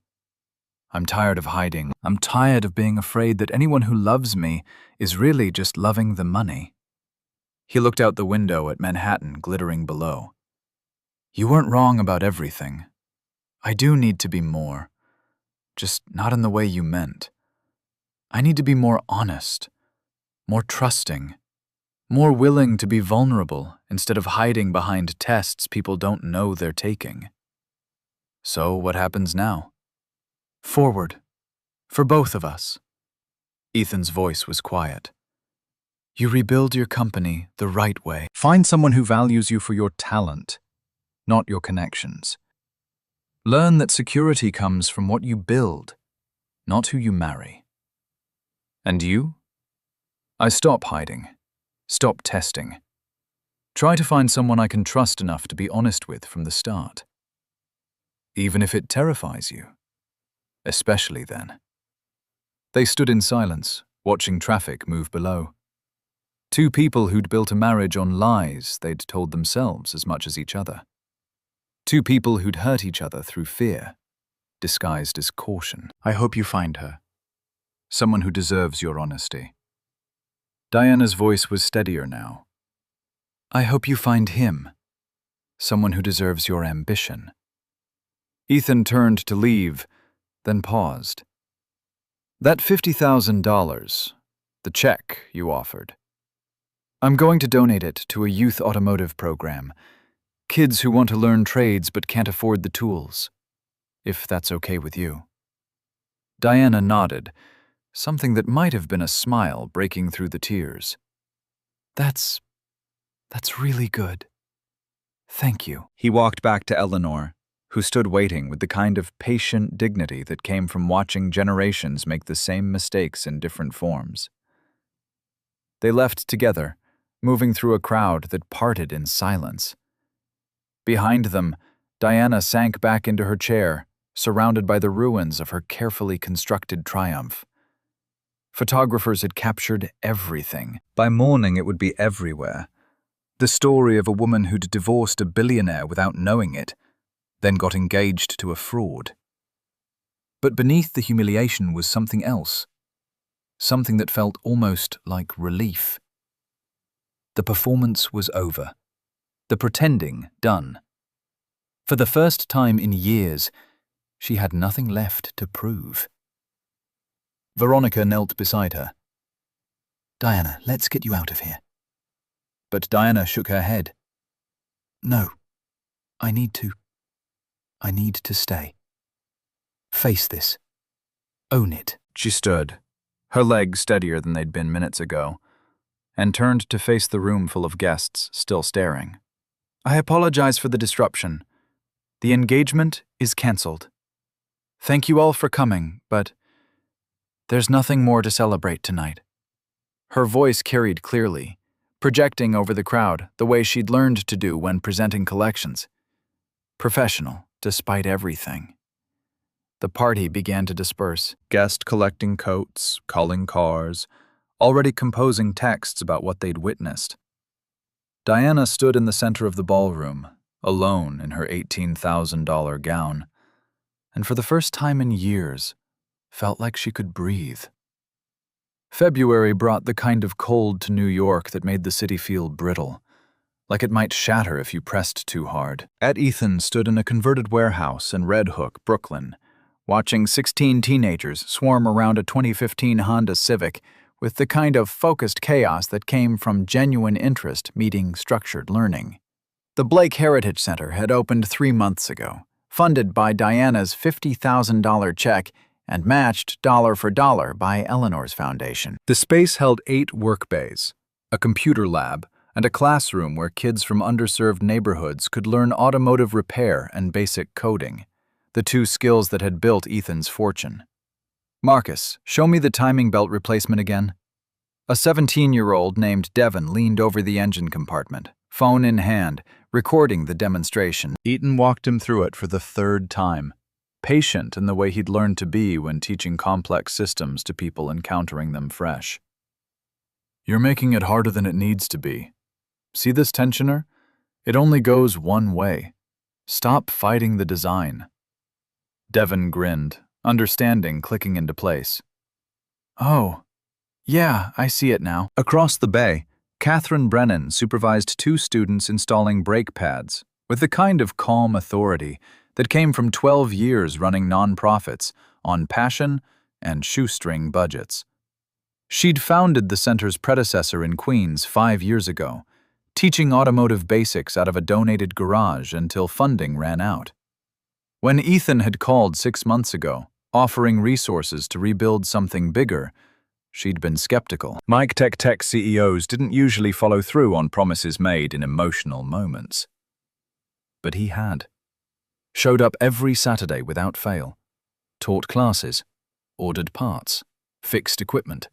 I'm tired of hiding. I'm tired of being afraid that anyone who loves me is really just loving the money." He looked out the window at Manhattan glittering below. "You weren't wrong about everything. I do need to be more. Just not in the way you meant. I need to be more honest, more trusting, more willing to be vulnerable instead of hiding behind tests people don't know they're taking." "So what happens now?" "Forward. For both of us." Ethan's voice was quiet. "You rebuild your company the right way. Find someone who values you for your talent, not your connections. Learn that security comes from what you build, not who you marry. And you? I stop hiding. Stop testing. Try to find someone I can trust enough to be honest with from the start. Even if it terrifies you." especially then. They stood in silence, watching traffic move below. Two people who'd built a marriage on lies they'd told themselves as much as each other. Two people who'd hurt each other through fear, disguised as caution. I hope you find her. Someone who deserves your honesty. Diana's voice was steadier now. I hope you find him. Someone who deserves your ambition. Ethan turned to leave, then paused. That $50,000, the check you offered. I'm going to donate it to a youth automotive program. Kids who want to learn trades but can't afford the tools. If that's okay with you. Diana nodded, something that might have been a smile breaking through the tears. That's really good. Thank you. He walked back to Eleanor, who stood waiting with the kind of patient dignity that came from watching generations make the same mistakes in different forms. They left together, moving through a crowd that parted in silence. Behind them, Diana sank back into her chair, surrounded by the ruins of her carefully constructed triumph. Photographers had captured everything. By morning, it would be everywhere. The story of a woman who'd divorced a billionaire without knowing it, then got engaged to a fraud. But beneath the humiliation was something else, something that felt almost like relief. The performance was over, the pretending done. For the first time in years, she had nothing left to prove. Veronica knelt beside her. Diana, let's get you out of here. But Diana shook her head. No, I need to stay. Face this. Own it. She stood, her legs steadier than they'd been minutes ago, and turned to face the room full of guests still staring. I apologize for the disruption. The engagement is cancelled. Thank you all for coming, but there's nothing more to celebrate tonight. Her voice carried clearly, projecting over the crowd the way she'd learned to do when presenting collections. Professional, despite everything. The party began to disperse, guests collecting coats, calling cars, already composing texts about what they'd witnessed. Diana stood in the center of the ballroom, alone in her $18,000 gown, and for the first time in years, felt like she could breathe. February brought the kind of cold to New York that made the city feel brittle, like it might shatter if you pressed too hard. Ethan stood in a converted warehouse in Red Hook, Brooklyn, watching 16 teenagers swarm around a 2015 Honda Civic with the kind of focused chaos that came from genuine interest meeting structured learning. The Blake Heritage Center had opened 3 months ago, funded by Diana's $50,000 check and matched dollar for dollar by Eleanor's foundation. The space held 8 work bays, a computer lab, and a classroom where kids from underserved neighborhoods could learn automotive repair and basic coding, the 2 skills that had built Ethan's fortune. Marcus, show me the timing belt replacement again. A 17-year-old named Devon leaned over the engine compartment, phone in hand, recording the demonstration. Ethan walked him through it for the 3rd time, patient in the way he'd learned to be when teaching complex systems to people encountering them fresh. You're making it harder than it needs to be. See this tensioner? It only goes one way. Stop fighting the design. Devon grinned, understanding clicking into place. Oh, yeah, I see it now. Across the bay, Catherine Brennan supervised 2 students installing brake pads with the kind of calm authority that came from 12 years running nonprofits on passion and shoestring budgets. She'd founded the center's predecessor in Queens 5 years ago, teaching automotive basics out of a donated garage until funding ran out. When Ethan had called 6 months ago, offering resources to rebuild something bigger, she'd been skeptical. Mike Tech CEOs didn't usually follow through on promises made in emotional moments. But he had. Showed up every Saturday without fail, taught classes, ordered parts, fixed equipment,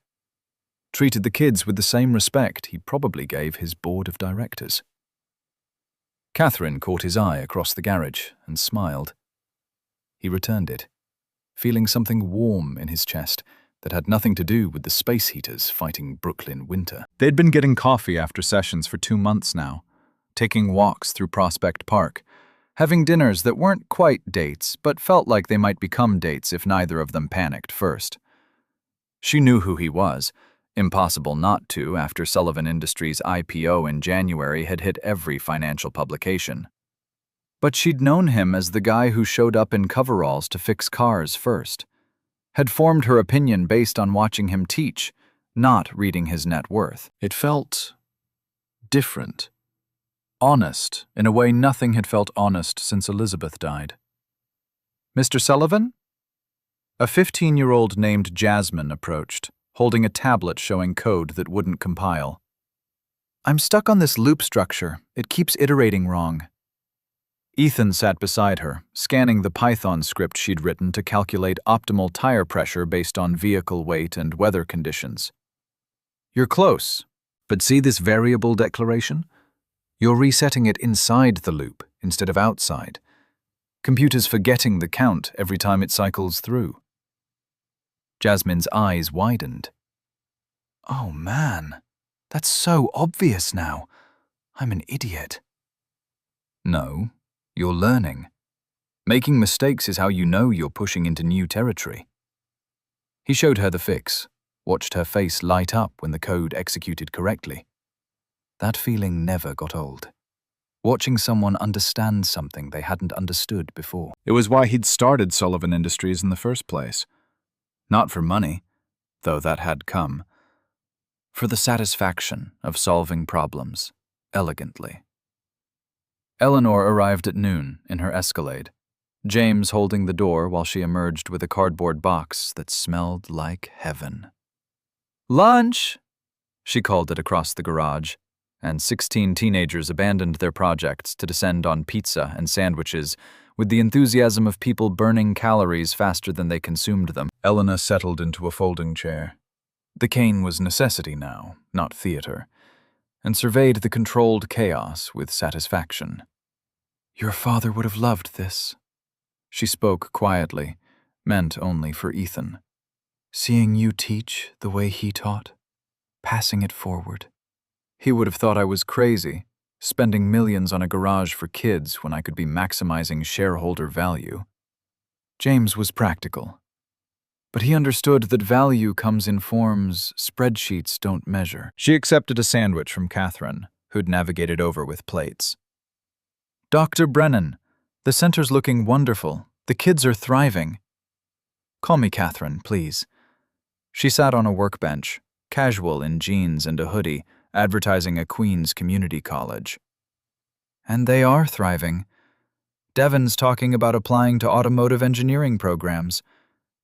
treated the kids with the same respect he probably gave his board of directors. Catherine caught his eye across the garage and smiled. He returned it, feeling something warm in his chest that had nothing to do with the space heaters fighting Brooklyn winter. They'd been getting coffee after sessions for 2 months now, taking walks through Prospect Park, having dinners that weren't quite dates but felt like they might become dates if neither of them panicked first. She knew who he was. Impossible not to after Sullivan Industries' IPO in January had hit every financial publication. But she'd known him as the guy who showed up in coveralls to fix cars first, had formed her opinion based on watching him teach, not reading his net worth. It felt different, honest, in a way nothing had felt honest since Elizabeth died. "Mr. Sullivan?" A 15-year-old named Jasmine approached, holding a tablet showing code that wouldn't compile. "I'm stuck on this loop structure. It keeps iterating wrong." Ethan sat beside her, scanning the Python script she'd written to calculate optimal tire pressure based on vehicle weight and weather conditions. "You're close, but see this variable declaration? You're resetting it inside the loop instead of outside. Computer's forgetting the count every time it cycles through." Jasmine's eyes widened. "Oh man, that's so obvious now. I'm an idiot." "No, you're learning. Making mistakes is how you know you're pushing into new territory." He showed her the fix, watched her face light up when the code executed correctly. That feeling never got old. Watching someone understand something they hadn't understood before. It was why he'd started Sullivan Industries in the first place. Not for money, though that had come. For the satisfaction of solving problems elegantly. Eleanor arrived at noon in her Escalade, James holding the door while she emerged with a cardboard box that smelled like heaven. "Lunch!" She called it across the garage, and 16 teenagers abandoned their projects to descend on pizza and sandwiches with the enthusiasm of people burning calories faster than they consumed them. Elena settled into a folding chair. The cane was necessity now, not theater, and surveyed the controlled chaos with satisfaction. "Your father would have loved this." She spoke quietly, meant only for Ethan. "Seeing you teach the way he taught, passing it forward. He would have thought I was crazy, spending millions on a garage for kids when I could be maximizing shareholder value." James was practical, but he understood that value comes in forms spreadsheets don't measure. She accepted a sandwich from Catherine, who'd navigated over with plates. "Dr. Brennan, the center's looking wonderful. The kids are thriving." "Call me Catherine, please." She sat on a workbench, casual in jeans and a hoodie, advertising a Queens community college. "And they are thriving. Devin's talking about applying to automotive engineering programs.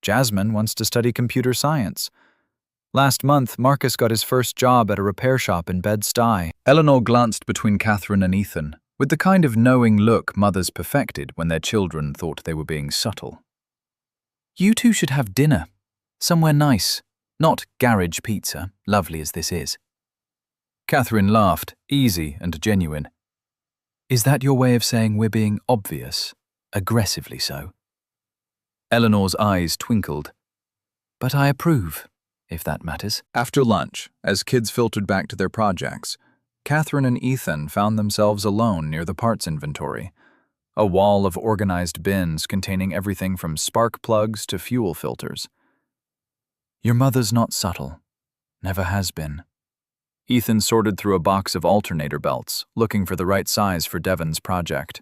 Jasmine wants to study computer science. Last month, Marcus got his first job at a repair shop in Bed-Stuy." Eleanor glanced between Catherine and Ethan, with the kind of knowing look mothers perfected when their children thought they were being subtle. "You two should have dinner. Somewhere nice. Not garage pizza, lovely as this is." Catherine laughed, easy and genuine. "Is that your way of saying we're being obvious? Aggressively so?" Eleanor's eyes twinkled. "But I approve, if that matters." After lunch, as kids filtered back to their projects, Catherine and Ethan found themselves alone near the parts inventory, a wall of organized bins containing everything from spark plugs to fuel filters. "Your mother's not subtle. Never has been." Ethan sorted through a box of alternator belts, looking for the right size for Devin's project.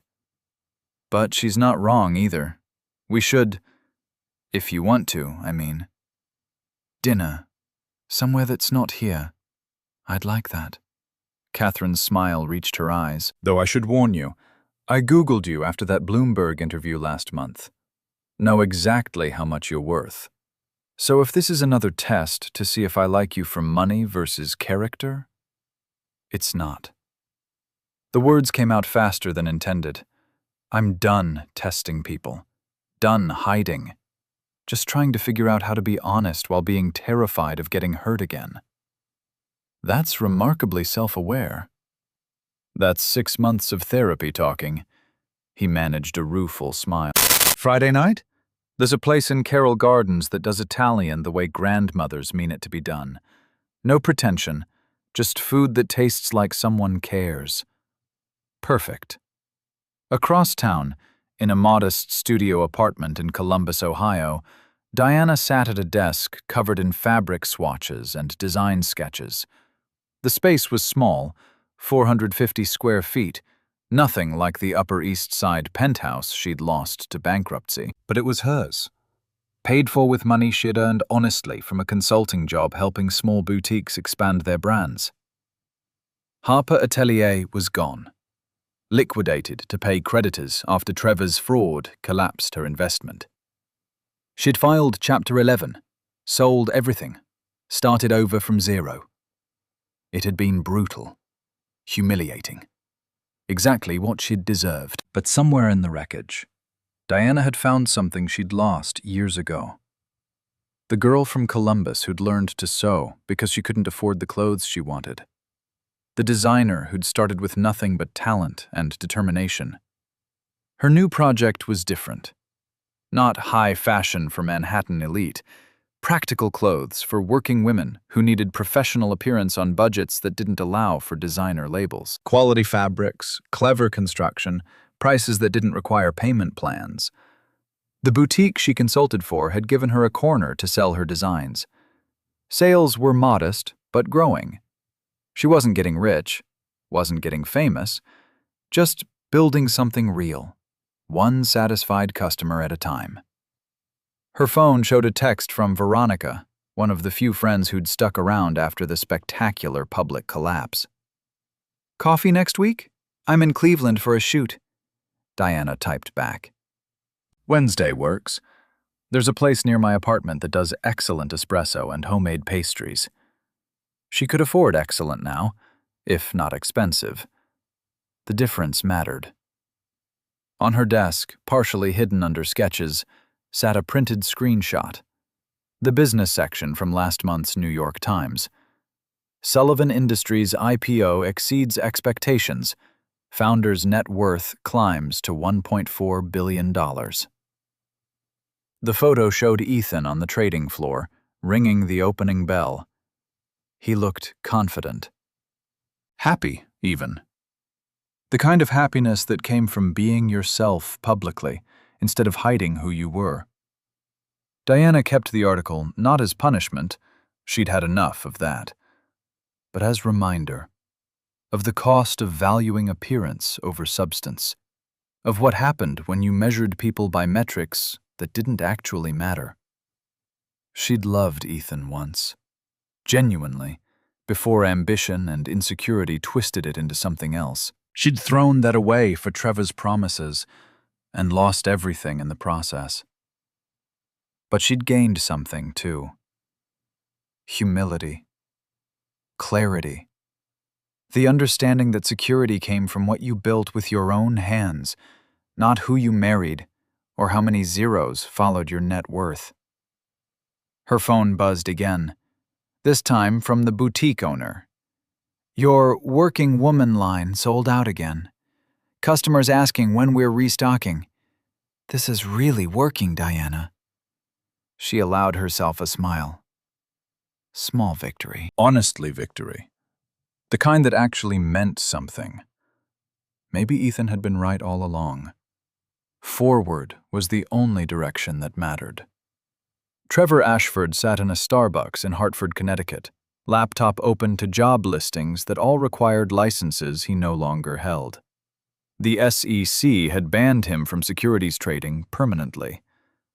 "But she's not wrong either. We should, if you want to, I mean." "Dinner. Somewhere that's not here. I'd like that." Catherine's smile reached her eyes. "Though I should warn you, I Googled you after that Bloomberg interview last month. Know exactly how much you're worth. So if this is another test to see if I like you for money versus character, it's not." The words came out faster than intended. I'm done testing people. Done hiding. Just trying to figure out how to be honest while being terrified of getting hurt again. That's remarkably self-aware. That's 6 months of therapy talking. He managed a rueful smile. "Friday night? There's a place in Carroll Gardens that does Italian the way grandmothers mean it to be done. No pretension, just food that tastes like someone cares. Perfect. Across town, in a modest studio apartment in Columbus, Ohio, Diana sat at a desk covered in fabric swatches and design sketches. The space was small, 450 square feet, nothing like the Upper East Side penthouse she'd lost to bankruptcy. But it was hers. Paid for with money she'd earned honestly from a consulting job helping small boutiques expand their brands. Harper Atelier was gone. Liquidated to pay creditors after Trevor's fraud collapsed her investment. She'd filed Chapter 11, sold everything, started over from zero. It had been brutal, humiliating, exactly what she'd deserved. But somewhere in the wreckage, Diana had found something she'd lost years ago. The girl from Columbus who'd learned to sew because she couldn't afford the clothes she wanted. The designer who'd started with nothing but talent and determination. Her new project was different. Not high fashion for Manhattan elite, practical clothes for working women who needed professional appearance on budgets that didn't allow for designer labels. Quality fabrics, clever construction, prices that didn't require payment plans. The boutique she consulted for had given her a corner to sell her designs. Sales were modest, but growing. She wasn't getting rich, wasn't getting famous, just building something real, one satisfied customer at a time. Her phone showed a text from Veronica, one of the few friends who'd stuck around after the spectacular public collapse. "Coffee next week? I'm in Cleveland for a shoot," Diana typed back. "Wednesday works. There's a place near my apartment that does excellent espresso and homemade pastries." She could afford excellent now, if not expensive. The difference mattered. On her desk, partially hidden under sketches, sat a printed screenshot. The business section from last month's New York Times. Sullivan Industries IPO exceeds expectations. Founder's net worth climbs to $1.4 billion. The photo showed Ethan on the trading floor, ringing the opening bell. He looked confident. Happy, even. The kind of happiness that came from being yourself publicly, instead of hiding who you were. Diana kept the article not as punishment, she'd had enough of that, but as reminder of the cost of valuing appearance over substance, of what happened when you measured people by metrics that didn't actually matter. She'd loved Ethan once. Genuinely, before ambition and insecurity twisted it into something else. She'd thrown that away for Trevor's promises and lost everything in the process. But she'd gained something, too. Humility. Clarity. The understanding that security came from what you built with your own hands, not who you married or how many zeros followed your net worth. Her phone buzzed again. This time from the boutique owner. "Your working woman line sold out again. Customers asking when we're restocking. This is really working, Diana." She allowed herself a smile. Small victory. Honestly victory. The kind that actually meant something. Maybe Ethan had been right all along. Forward was the only direction that mattered. Trevor Ashford sat in a Starbucks in Hartford, Connecticut, laptop open to job listings that all required licenses he no longer held. The SEC had banned him from securities trading permanently,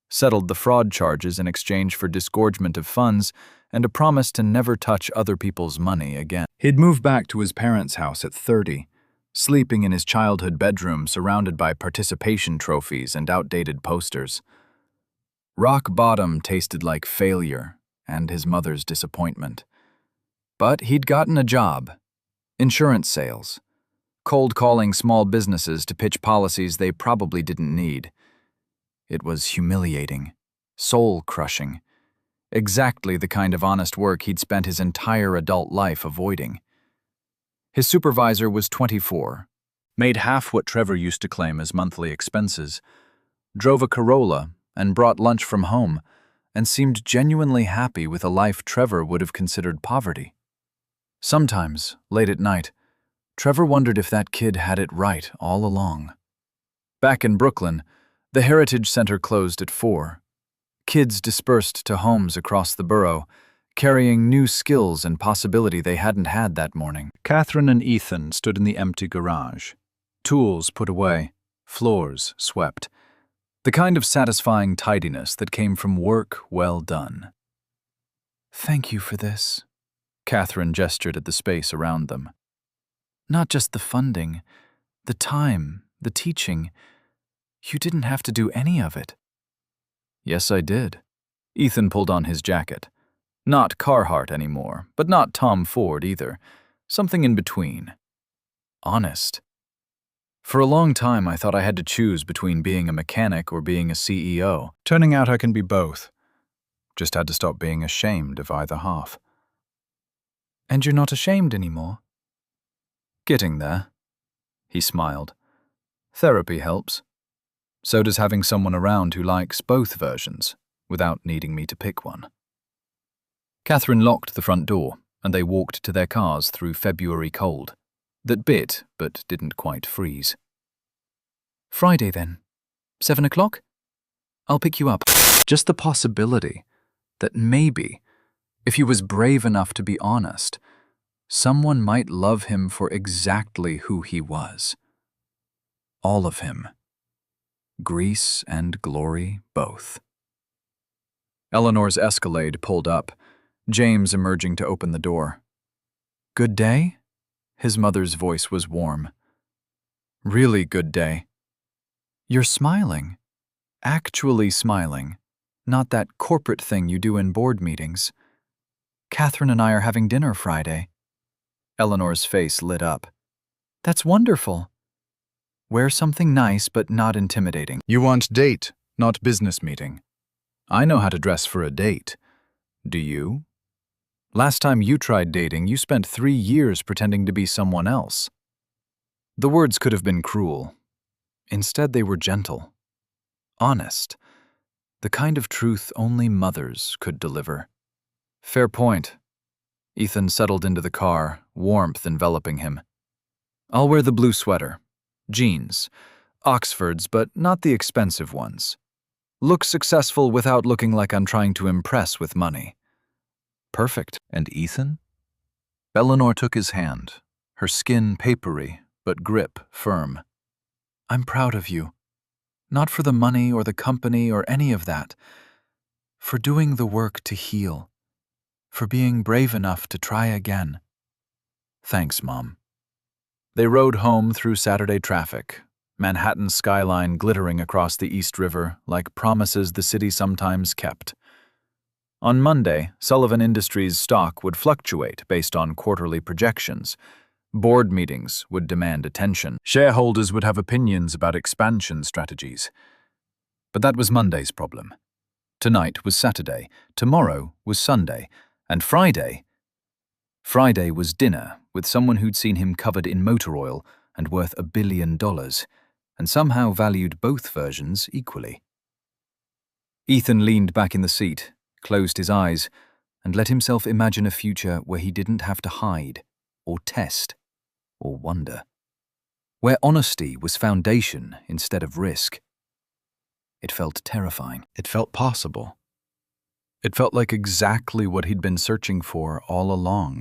settled the fraud charges in exchange for disgorgement of funds and a promise to never touch other people's money again. He'd moved back to his parents' house at 30, sleeping in his childhood bedroom surrounded by participation trophies and outdated posters. Rock bottom tasted like failure and his mother's disappointment. But he'd gotten a job, insurance sales, cold calling small businesses to pitch policies they probably didn't need. It was humiliating, soul-crushing, exactly the kind of honest work he'd spent his entire adult life avoiding. His supervisor was 24, made half what Trevor used to claim as monthly expenses, drove a Corolla, and brought lunch from home, and seemed genuinely happy with a life Trevor would have considered poverty. Sometimes, late at night, Trevor wondered if that kid had it right all along. Back in Brooklyn, the Heritage Center closed at 4. Kids dispersed to homes across the borough, carrying new skills and possibility they hadn't had that morning. Catherine and Ethan stood in the empty garage. Tools put away, floors swept. The kind of satisfying tidiness that came from work well done. "Thank you for this," Catherine gestured at the space around them. "Not just the funding, the time, the teaching. You didn't have to do any of it." "Yes, I did." Ethan pulled on his jacket. Not Carhartt anymore, but not Tom Ford either. Something in between. Honest. For a long time, I thought I had to choose between being a mechanic or being a CEO. Turning out I can be both. Just had to stop being ashamed of either half. And you're not ashamed anymore? Getting there. He smiled. Therapy helps. So does having someone around who likes both versions, without needing me to pick one. Catherine locked the front door, and they walked to their cars through February cold, that bit but didn't quite freeze. "Friday then. 7 o'clock? I'll pick you up." Just the possibility that maybe, if he was brave enough to be honest, someone might love him for exactly who he was. All of him. Grease and glory both. Eleanor's Escalade pulled up, James emerging to open the door. "Good day?" His mother's voice was warm. "Really good day." "You're smiling. Actually smiling. Not that corporate thing you do in board meetings. Catherine and I are having dinner Friday." Eleanor's face lit up. "That's wonderful. Wear something nice but not intimidating." "You want date, not business meeting." "I know how to dress for a date. Do you? Last time you tried dating, you spent 3 years pretending to be someone else." The words could have been cruel. Instead, they were gentle. Honest. The kind of truth only mothers could deliver. "Fair point." Ethan settled into the car, warmth enveloping him. "I'll wear the blue sweater. Jeans. Oxfords, but not the expensive ones. Look successful without looking like I'm trying to impress with money." "Perfect. And Ethan?" Eleanor took his hand, her skin papery, but grip firm. "I'm proud of you. Not for the money or the company or any of that. For doing the work to heal. For being brave enough to try again." "Thanks, Mom." They rode home through Saturday traffic, Manhattan's skyline glittering across the East River like promises the city sometimes kept. On Monday, Sullivan Industries' stock would fluctuate based on quarterly projections. Board meetings would demand attention. Shareholders would have opinions about expansion strategies. But that was Monday's problem. Tonight was Saturday, tomorrow was Sunday, and Friday was dinner with someone who'd seen him covered in motor oil and worth $1 billion, and somehow valued both versions equally. Ethan leaned back in the seat, closed his eyes, and let himself imagine a future where he didn't have to hide, or test, or wonder. Where honesty was foundation instead of risk. It felt terrifying. It felt possible. It felt like exactly what he'd been searching for all along.